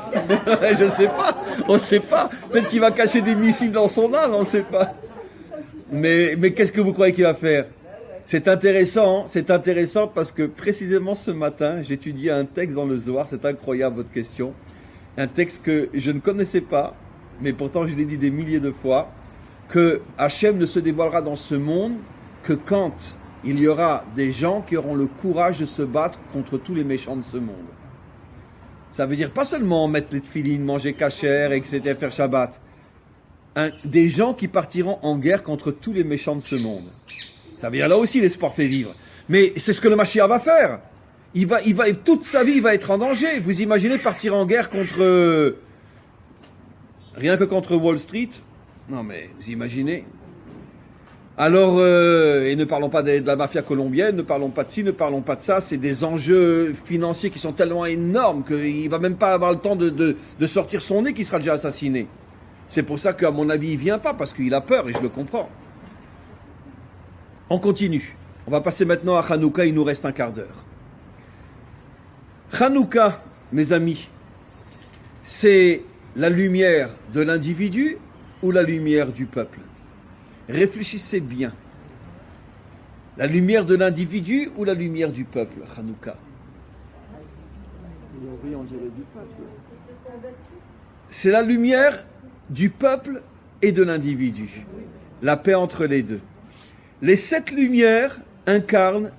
Je sais pas. On sait pas. Peut-être qu'il va cacher des missiles dans son âne. On sait pas. Mais qu'est-ce que vous croyez qu'il va faire? C'est intéressant parce que précisément ce matin, j'étudiais un texte dans le Zohar, c'est incroyable votre question, un texte que je ne connaissais pas, mais pourtant je l'ai dit des milliers de fois, que Hachem ne se dévoilera dans ce monde que quand il y aura des gens qui auront le courage de se battre contre tous les méchants de ce monde. Ça veut dire pas seulement mettre les tefilines, manger kasher, etc., faire Shabbat. Des gens qui partiront en guerre contre tous les méchants de ce monde. Ça veut dire là aussi l'espoir fait vivre. Mais c'est ce que le Mashiach va faire. Il va, toute sa vie, il va être en danger. Vous imaginez partir en guerre contre, rien que contre Wall Street? Non mais, vous imaginez? Alors, et ne parlons pas de la mafia colombienne, ne parlons pas de ci, ne parlons pas de ça, c'est des enjeux financiers qui sont tellement énormes qu'il va même pas avoir le temps de sortir son nez qui sera déjà assassiné. C'est pour ça qu'à mon avis, il vient pas, parce qu'il a peur, et je le comprends. On continue. On va passer maintenant à Hanouka, il nous reste un quart d'heure. Hanouka, mes amis, c'est la lumière de l'individu ou la lumière du peuple? Réfléchissez bien. La lumière de l'individu ou la lumière du peuple, Hanouka? Oui, on dirait du peuple. Ils se sont battus. C'est la lumière du peuple et de l'individu. La paix entre les deux. Les 7 lumières incarnent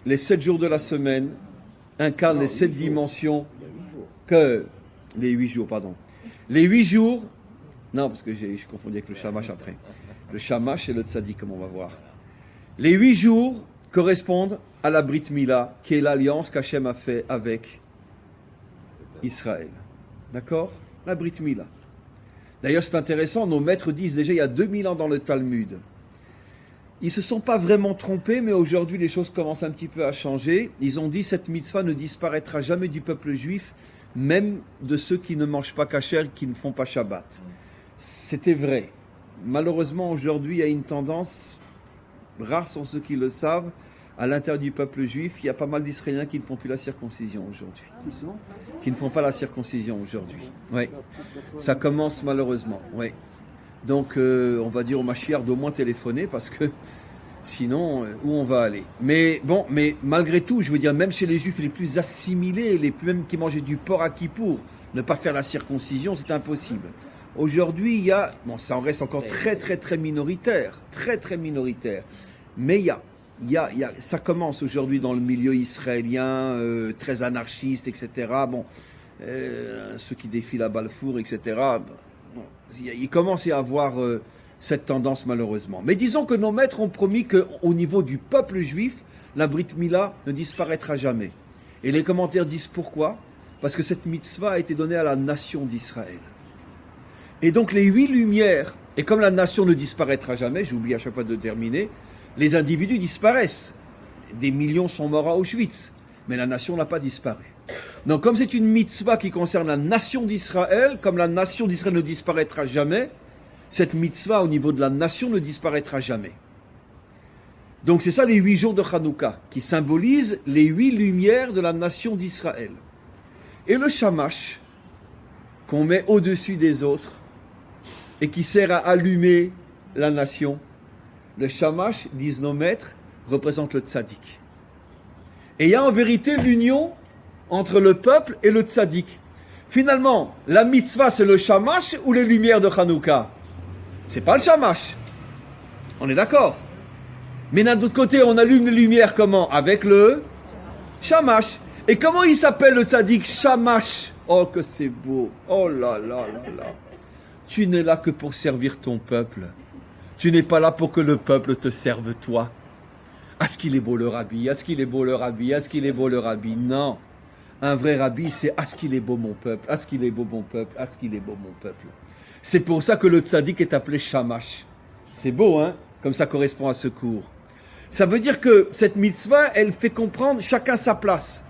les 7 jours de la semaine, incarnent les 7 dimensions que... Les 8 jours, pardon. Les 8 jours... Non, parce que je confondis avec le Shamash après. Le Shamash et le Tzadik, comme on va voir. Les 8 jours correspondent à la Brit Mila, qui est l'alliance qu'Hachem a fait avec Israël. D'accord? La Brit Mila. D'ailleurs, c'est intéressant, nos maîtres disent déjà il y a 2000 ans dans le Talmud. Ils ne se sont pas vraiment trompés, mais aujourd'hui les choses commencent un petit peu à changer. Ils ont dit cette mitzvah ne disparaîtra jamais du peuple juif, même de ceux qui ne mangent pas kasher, qui ne font pas Shabbat. C'était vrai. Malheureusement, aujourd'hui, il y a une tendance, rares sont ceux qui le savent, à l'intérieur du peuple juif, il y a pas mal d'Israéliens qui ne font plus la circoncision aujourd'hui. Qui sont? Qui ne font pas la circoncision aujourd'hui. Oui. Ça commence malheureusement. Oui. Donc, on va dire au Mashiach d'au moins téléphoner parce que sinon, où on va aller? Mais bon, mais malgré tout, je veux dire, même chez les Juifs les plus assimilés, les plus même qui mangeaient du porc à Kippour, ne pas faire la circoncision, c'est impossible. Aujourd'hui, il y a, bon, ça en reste encore très minoritaire, très minoritaire, mais il y a, ça commence aujourd'hui dans le milieu israélien, très anarchiste, etc. Bon, ceux qui défilent à Balfour, etc. Bon, il commence à y avoir cette tendance malheureusement. Mais disons que nos maîtres ont promis qu'au niveau du peuple juif, la Brit Mila ne disparaîtra jamais. Et les commentaires disent pourquoi? Parce que cette mitzvah a été donnée à la nation d'Israël. Et donc les 8 lumières, et comme la nation ne disparaîtra jamais, j'oublie à chaque fois de terminer, les individus disparaissent. Des millions sont morts à Auschwitz, mais la nation n'a pas disparu. Donc comme c'est une mitzvah qui concerne la nation d'Israël, comme la nation d'Israël ne disparaîtra jamais, cette mitzvah au niveau de la nation ne disparaîtra jamais. Donc c'est ça les 8 jours de Hanouka, qui symbolisent les 8 lumières de la nation d'Israël. Et le Shamash, qu'on met au-dessus des autres, et qui sert à allumer la nation, le Shamash, disent nos maîtres, représente le Tzadik. Et il y a en vérité l'union entre le peuple et le Tzadik. Finalement, la mitzvah, c'est le Shamash ou les lumières de Hanouka? C'est pas le Shamash. On est d'accord. Mais d'un autre côté, on allume les lumières comment? Avec le Shamash. Et comment il s'appelle le Tzadik? Shamash. Oh, que c'est beau. Oh là là là là. tu n'es là que pour servir ton peuple. Tu n'es pas là pour que le peuple te serve toi. Ah, ce qu'il est beau le rabbi, ah, ce qu'il est beau le rabbi, ah, ce qu'il est beau le rabbi. Non. Un vrai rabbi, c'est ah, ce qu'il est beau mon peuple, ah, ce qu'il est beau mon peuple, ah, ce qu'il est beau mon peuple. C'est pour ça que le tzaddik est appelé shamash. C'est beau, hein? Comme ça correspond à ce cours. Ça veut dire que cette mitzvah, elle fait comprendre chacun sa place.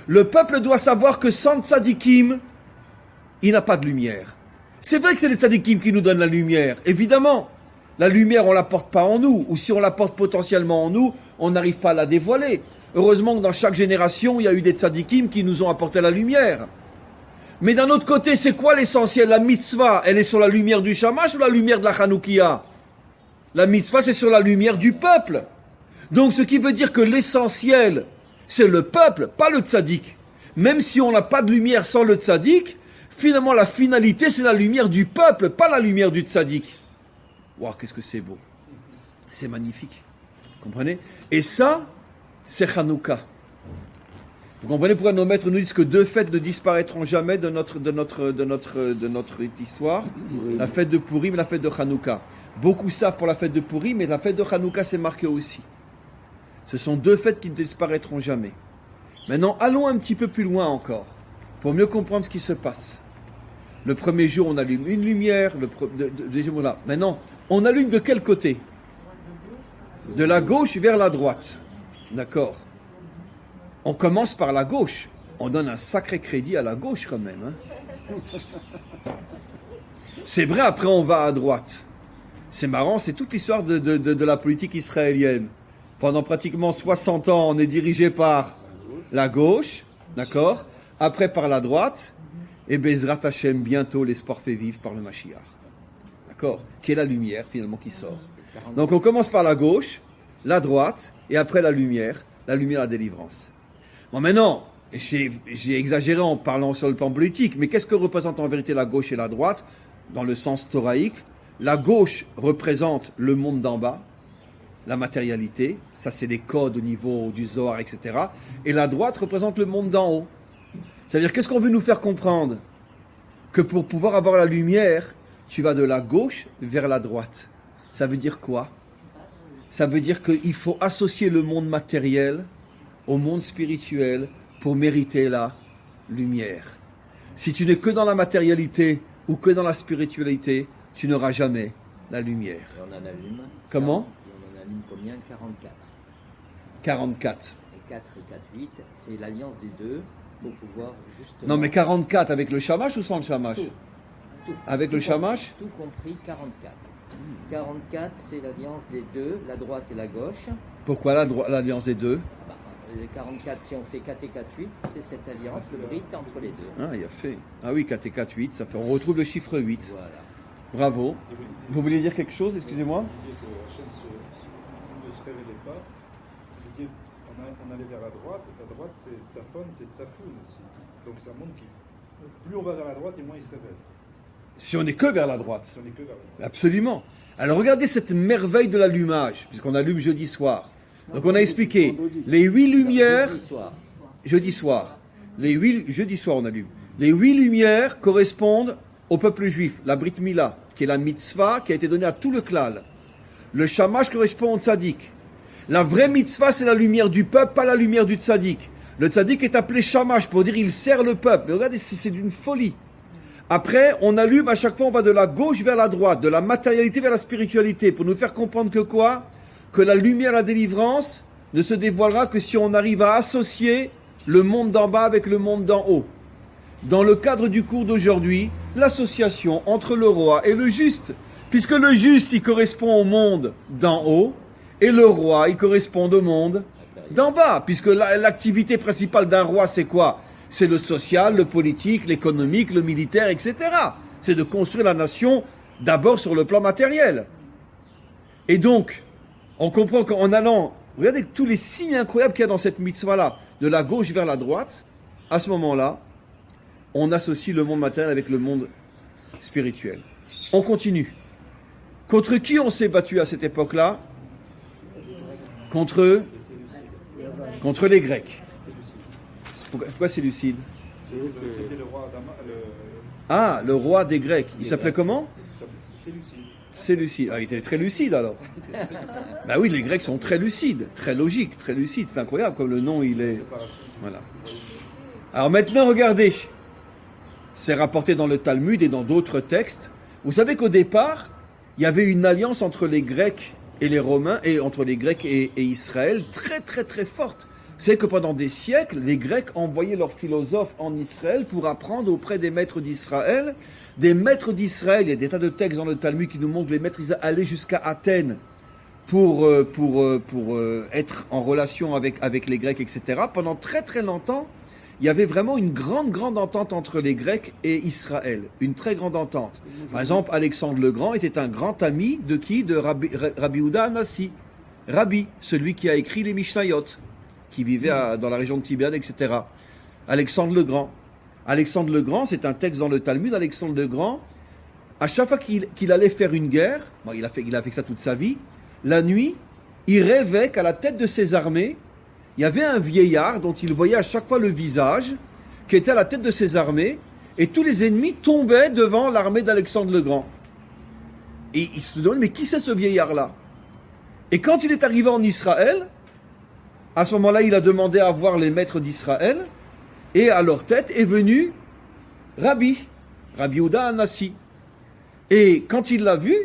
Le peuple doit savoir que sans tzaddikim, il n'a pas de lumière. C'est vrai que c'est les tzaddikim qui nous donnent la lumière, évidemment. La lumière, on ne la porte pas en nous, ou si on la porte potentiellement en nous, on n'arrive pas à la dévoiler. Heureusement que dans chaque génération, il y a eu des tzaddikim qui nous ont apporté la lumière. Mais d'un autre côté, c'est quoi l'essentiel? La mitzvah, elle est sur la lumière du shamash ou la lumière de la chanoukia? La mitzvah, c'est sur la lumière du peuple. Donc, ce qui veut dire que l'essentiel, c'est le peuple, pas le tzaddik. Même si on n'a pas de lumière sans le tzaddik, finalement, la finalité, c'est la lumière du peuple, pas la lumière du tzaddik. Waouh, qu'est-ce que c'est beau. C'est magnifique. Vous comprenez? Et ça, c'est Hanouka. Vous comprenez pourquoi nos maîtres nous disent que deux fêtes ne disparaîtront jamais de notre histoire? La fête de Purim et la fête de Hanouka. Beaucoup savent pour la fête de Purim, mais la fête de Hanouka, c'est marqué aussi. Ce sont deux fêtes qui ne disparaîtront jamais. Maintenant, allons un petit peu plus loin encore, pour mieux comprendre ce qui se passe. Le premier jour, on allume une lumière, deuxième jour là. Maintenant, on allume de quel côté? De la gauche vers la droite. D'accord. On commence par la gauche. On donne un sacré crédit à la gauche quand même. Hein. C'est vrai, après on va à droite. C'est marrant, c'est toute l'histoire de la politique israélienne. Pendant pratiquement 60 ans, on est dirigé par la gauche, d'accord? Après par la droite, et Bezrat Hashem, bientôt l'espoir fait vivre par le Mashiach. D'accord? Qui est la lumière finalement qui sort. Donc on commence par la gauche, la droite, et après la lumière, la délivrance. Bon maintenant, j'ai exagéré en parlant sur le plan politique, mais qu'est-ce que représente en vérité la gauche et la droite? Dans le sens thoraïque, la gauche représente le monde d'en bas, la matérialité, ça c'est les codes au niveau du Zohar, etc. Et la droite représente le monde d'en haut. C'est-à-dire, qu'est-ce qu'on veut nous faire comprendre? Que pour pouvoir avoir la lumière, tu vas de la gauche vers la droite. Ça veut dire quoi? Ça veut dire qu'il faut associer le monde matériel au monde spirituel pour mériter la lumière. Si tu n'es que dans la matérialité ou que dans la spiritualité, tu n'auras jamais la lumière. Et on en allume. Comment? On en allume combien? 44. 44. Et 4 et 4, 8, c'est l'alliance des deux pour pouvoir justement... Non mais 44 avec le shamash ou sans le shamash? Tout. Avec le shamash? Tout compris, 44. 44, c'est l'alliance des deux, la droite et la gauche. Pourquoi l'alliance des deux? Le 44, si on fait 4 et 4, 8, c'est cette alliance, le brit entre les deux. Ah, il a fait. Ah oui, 4 et 4, 8, ça fait. On retrouve le chiffre 8. Voilà. Bravo. Vous vouliez dire quelque chose, excusez-moi? Vous disiez que Hachem ne se révélait pas. Vous disiez, on allait vers la droite. La droite, c'est Tsafon, c'est Tsafoun aussi. Donc ça montre que plus on va vers la droite, et moins il se révèle. Si on n'est que vers la droite. Si on n'est que vers la droite. Absolument. Alors regardez cette merveille de l'allumage, puisqu'on allume jeudi soir. Donc on a expliqué les 8 lumières. Jeudi soir. Jeudi soir on allume. Les 8 lumières correspondent au peuple juif. La Brit Mila, qui est la mitzvah qui a été donnée à tout le klal. Le shamash correspond au tzaddik. La vraie mitzvah, c'est la lumière du peuple, pas la lumière du tzaddik. Le tzaddik est appelé shamash pour dire il sert le peuple. Mais regardez, c'est d'une folie. Après, on allume, à chaque fois, on va de la gauche vers la droite, de la matérialité vers la spiritualité, pour nous faire comprendre que quoi? Que la lumière, la délivrance, ne se dévoilera que si on arrive à associer le monde d'en bas avec le monde d'en haut. Dans le cadre du cours d'aujourd'hui, l'association entre le roi et le juste, puisque le juste, il correspond au monde d'en haut, et le roi, il correspond au monde d'en bas, puisque l'activité principale d'un roi, c'est quoi? C'est le social, le politique, l'économique, le militaire, etc. C'est de construire la nation d'abord sur le plan matériel. Et donc, on comprend qu'en allant, regardez tous les signes incroyables qu'il y a dans cette mitzvah-là, de la gauche vers la droite, à ce moment-là, on associe le monde matériel avec le monde spirituel. On continue. Contre qui on s'est battu à cette époque-là? Contre les Grecs. Pourquoi c'est lucide? C'était le roi Ah, le roi des Grecs. Il s'appelait comment? C'est lucide. C'est lucide. Ah, il était très lucide alors. Bah oui, les Grecs sont très lucides, très logiques, très lucides. C'est incroyable comme le nom il est. Voilà. Alors maintenant, regardez. C'est rapporté dans le Talmud et dans d'autres textes. Vous savez qu'au départ, il y avait une alliance entre les Grecs et les Romains, et entre les Grecs et Israël, très très très forte. Vous savez que pendant des siècles, les Grecs envoyaient leurs philosophes en Israël pour apprendre auprès des maîtres d'Israël. Des maîtres d'Israël, il y a des tas de textes dans le Talmud qui nous montrent que les maîtres d'Israël allaient jusqu'à Athènes pour être en relation avec les Grecs, etc. Pendant très très longtemps, il y avait vraiment une grande entente entre les Grecs et Israël. Une très grande entente. Par exemple, Alexandre le Grand était un grand ami de qui? De Rabbi Yehuda Hanassi. Rabbi, celui qui a écrit les Mishnayot, qui vivait dans la région de Tibériade, etc. Alexandre le Grand. Alexandre le Grand, c'est un texte dans le Talmud. Alexandre le Grand, à chaque fois qu'il allait faire une guerre, bon, il a fait ça toute sa vie, la nuit, il rêvait qu'à la tête de ses armées, il y avait un vieillard dont il voyait à chaque fois le visage, qui était à la tête de ses armées, et tous les ennemis tombaient devant l'armée d'Alexandre le Grand. Et il se demandait, mais qui c'est ce vieillard-là? Et quand il est arrivé en Israël, à ce moment-là, il a demandé à voir les maîtres d'Israël, et à leur tête est venu Rabbi Yehuda Hanassi. Et quand il l'a vu,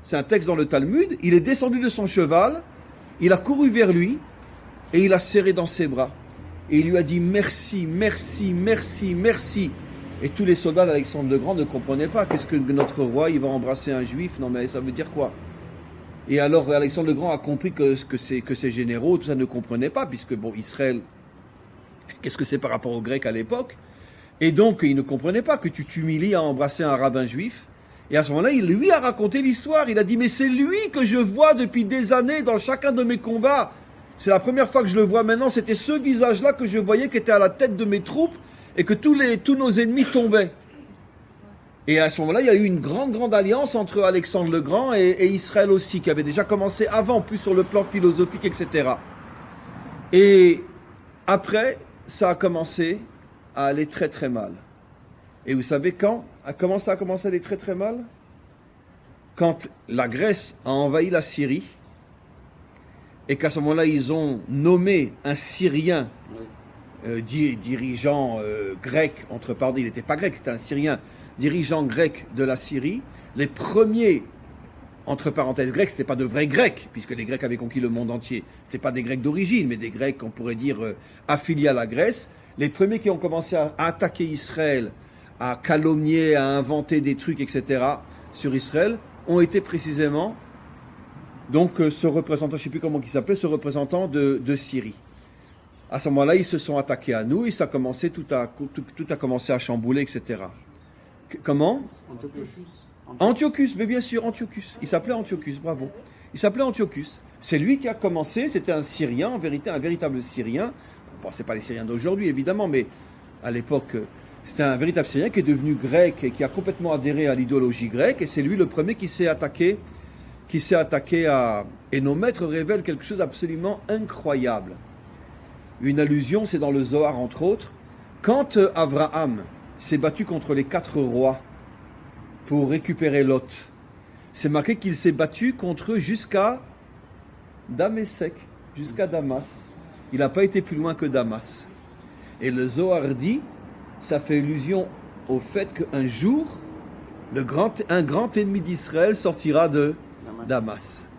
c'est un texte dans le Talmud, il est descendu de son cheval, il a couru vers lui, et il a serré dans ses bras. Et il lui a dit merci, merci, merci, merci. Et tous les soldats d'Alexandre le Grand ne comprenaient pas. Qu'est-ce que notre roi, il va embrasser un juif? Non mais ça veut dire quoi? Et alors Alexandre le Grand a compris que ces généraux, tout ça ne comprenaient pas, puisque bon, Israël, qu'est-ce que c'est par rapport aux Grecs à l'époque? Et donc il ne comprenait pas que tu t'humilies à embrasser un rabbin juif. Et à ce moment-là, il lui a raconté l'histoire. Il a dit, mais c'est lui que je vois depuis des années dans chacun de mes combats. C'est la première fois que je le vois maintenant, c'était ce visage-là que je voyais qui était à la tête de mes troupes et que tous nos ennemis tombaient. Et à ce moment-là, il y a eu une grande alliance entre Alexandre le Grand et Israël aussi, qui avait déjà commencé avant, plus sur le plan philosophique, etc. Et après, ça a commencé à aller très très mal. Et vous savez comment ça a commencé à aller très très mal? Quand la Grèce a envahi la Syrie, et qu'à ce moment-là, ils ont nommé un Syrien, dirigeant grec, entre parenthèses, il n'était pas grec, c'était un Syrien, dirigeant grec de la Syrie. Les premiers, entre parenthèses, grecs, c'était pas de vrais Grecs, puisque les Grecs avaient conquis le monde entier. C'était pas des Grecs d'origine, mais des Grecs, on pourrait dire, affiliés à la Grèce. Les premiers qui ont commencé à attaquer Israël, à calomnier, à inventer des trucs, etc., sur Israël, ont été précisément donc ce représentant, je ne sais plus comment il s'appelait, ce représentant de Syrie. À ce moment-là, ils se sont attaqués à nous et ça a commencé, tout a commencé à chambouler, etc. Comment? Antiochus, mais bien sûr, Antiochus. Il s'appelait Antiochus, bravo. Il s'appelait Antiochus. C'est lui qui a commencé, c'était un Syrien, en vérité, un véritable Syrien. Bon, c'est pas les Syriens d'aujourd'hui, évidemment, mais à l'époque, c'était un véritable Syrien qui est devenu grec et qui a complètement adhéré à l'idéologie grecque, et c'est lui le premier qui s'est attaqué à... Et nos maîtres révèlent quelque chose d'absolument incroyable. Une allusion, c'est dans le Zohar, entre autres. Quand Abraham s'est battu contre les 4 rois pour récupérer Lot, c'est marqué qu'il s'est battu contre eux jusqu'à Damesek, jusqu'à Damas. Il n'a pas été plus loin que Damas. Et le Zohar dit, ça fait allusion au fait qu'un jour, un grand ennemi d'Israël sortira de Damas.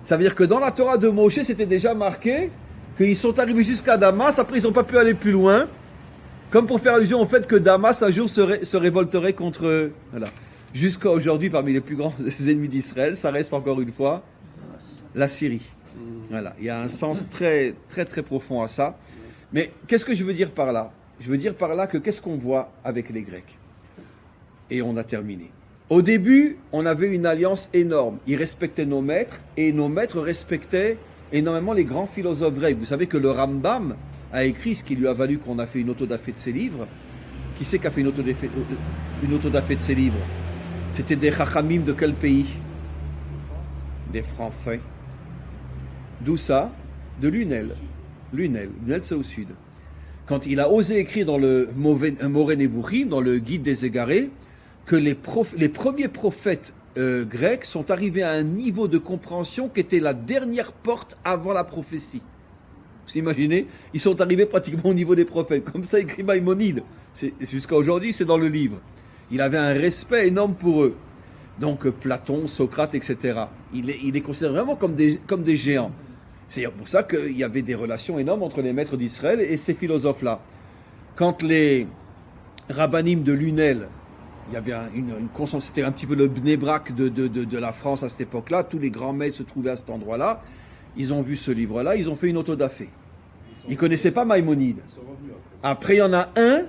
Ça veut dire que dans la Torah de Moshe, c'était déjà marqué qu'ils sont arrivés jusqu'à Damas, après ils n'ont pas pu aller plus loin, comme pour faire allusion au fait que Damas un jour se révolterait contre eux. Voilà. Jusqu'à aujourd'hui, parmi les plus grands ennemis d'Israël, ça reste encore une fois la Syrie. Voilà. Il y a un sens très très très profond à ça. Mais qu'est-ce que je veux dire par là? Je veux dire par là que qu'est-ce qu'on voit avec les Grecs? Et on a terminé. Au début, on avait une alliance énorme. Ils respectaient nos maîtres, et nos maîtres respectaient énormément les grands philosophes grecs. Vous savez que le Rambam a écrit, ce qui lui a valu qu'on a fait une autodafé de ses livres. Qui c'est qui a fait une autodafé de ses livres? C'était des Chachamim de quel pays? Des Français. D'où ça? De Lunel. Lunel, c'est au sud. Quand il a osé écrire dans le Moreh Nebuchim, dans le Guide des Égarés, que les premiers prophètes grecs sont arrivés à un niveau de compréhension qui était la dernière porte avant la prophétie. Vous imaginez, ils sont arrivés pratiquement au niveau des prophètes. Comme ça écrit Maïmonide. Jusqu'à aujourd'hui, c'est dans le livre. Il avait un respect énorme pour eux. Donc Platon, Socrate, etc. Il les considère vraiment comme des géants. C'est pour ça qu'il y avait des relations énormes entre les maîtres d'Israël et ces philosophes-là. Quand les rabbinim de Lunel, il y avait une conscience, c'était un petit peu le Bnei Brak de la France à cette époque-là, tous les grands maîtres se trouvaient à cet endroit-là, ils ont vu ce livre-là, ils ont fait une autodafé. Ils ne connaissaient pas Maïmonide. Après, il y en a un,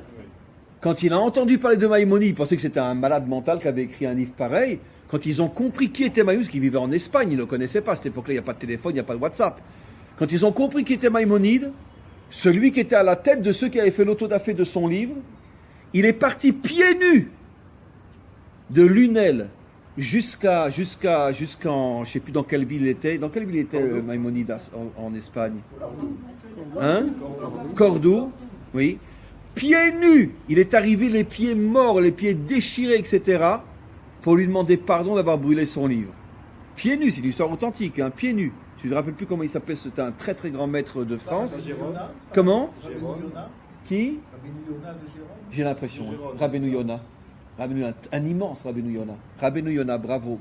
quand il a entendu parler de Maïmonide, il pensait que c'était un malade mental qui avait écrit un livre pareil. Quand ils ont compris qui était Maïmonide, qui vivait en Espagne, ils ne le connaissaient pas. À cette époque-là, il n'y a pas de téléphone, il n'y a pas de WhatsApp. Quand ils ont compris qui était Maïmonide, celui qui était à la tête de ceux qui avaient fait l'autodafé de son livre, il est parti pieds nus de Lunel jusqu'en, je ne sais plus dans quelle ville il était. Dans quelle ville était Maïmonide en Espagne? Cordoue, oui. Pieds nus, il est arrivé les pieds morts, les pieds déchirés, etc., pour lui demander pardon d'avoir brûlé son livre. Pieds nus, c'est une histoire authentique, pieds nus. Je ne me rappelle plus comment il s'appelait, c'était un très très grand maître de France. Comment? Qui? J'ai l'impression. Rabbeinu Yona. Un immense Rabbeinu Yona. Rabbeinu Yona, bravo.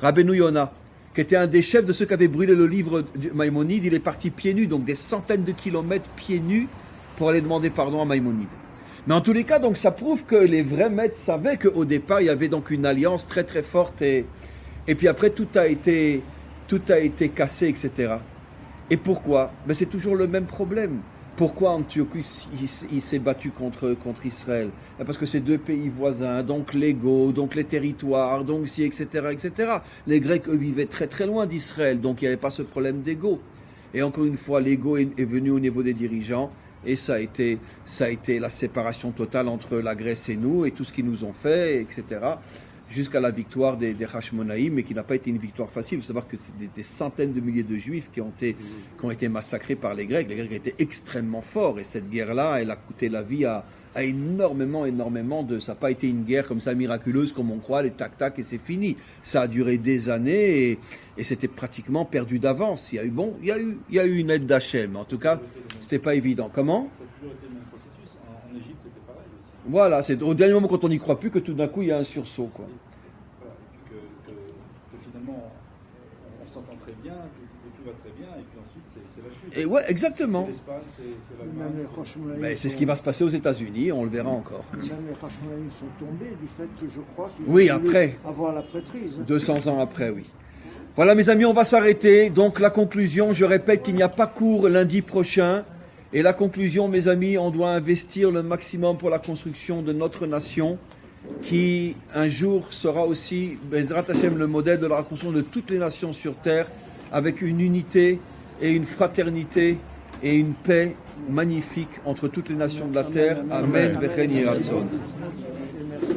Rabbeinu Yona, qui était un des chefs de ceux qui avaient brûlé le livre de Maïmonide, il est parti pieds nus, donc des centaines de kilomètres pieds nus, pour aller demander pardon à Maïmonide. Mais en tous les cas, donc ça prouve que les vrais maîtres savaient qu'au départ, il y avait donc une alliance très très forte, et puis après, tout a été cassé, etc. Et pourquoi? Ben, c'est toujours le même problème. Pourquoi Antiochus il s'est battu contre Israël? Parce que c'est deux pays voisins, donc l'ego, donc les territoires, donc si, etc., etc. Les Grecs, eux, vivaient très très loin d'Israël, donc il n'y avait pas ce problème d'ego. Et encore une fois, l'ego est venu au niveau des dirigeants, et ça a été la séparation totale entre la Grèce et nous, et tout ce qu'ils nous ont fait, etc., jusqu'à la victoire des Hashmonaïm, mais qui n'a pas été une victoire facile. Il faut savoir que c'est des centaines de milliers de Juifs qui ont été massacrés par les Grecs. Les Grecs étaient extrêmement forts, et cette guerre-là, elle a coûté la vie à énormément de... Ça n'a pas été une guerre comme ça miraculeuse, comme on croit, les tac-tac, et c'est fini. Ça a duré des années, et c'était pratiquement perdu d'avance. Il y a eu une aide d'Hachem, en tout cas, c'était pas évident. Comment? Ça a toujours été le même processus. En Égypte, c'était pareil aussi. Voilà, c'est au dernier moment quand on n'y croit plus que tout d'un coup il y a un sursaut, quoi. Voilà, et puis que finalement on s'entend très bien, que tout va très bien, et puis ensuite c'est la chute. Et ouais, exactement. C'est l'Espagne, c'est l'Allemagne. Même les Hashmonaïm Ben, c'est ce qui va se passer aux États-Unis, on le verra encore. Même les Hashmonaïm sont tombés du fait que je crois qu'ils Oui, ont voulu après. avoir la prêtrise. 200 ans après, oui. Voilà mes amis, on va s'arrêter. Donc la conclusion, je répète qu'il n'y a pas cours lundi prochain. Et la conclusion, mes amis, on doit investir le maximum pour la construction de notre nation, qui un jour sera aussi, Bezrat Hashem, le modèle de la reconstruction de toutes les nations sur terre, avec une unité et une fraternité et une paix magnifique entre toutes les nations de la terre. Amen. Vechen Yiratzon.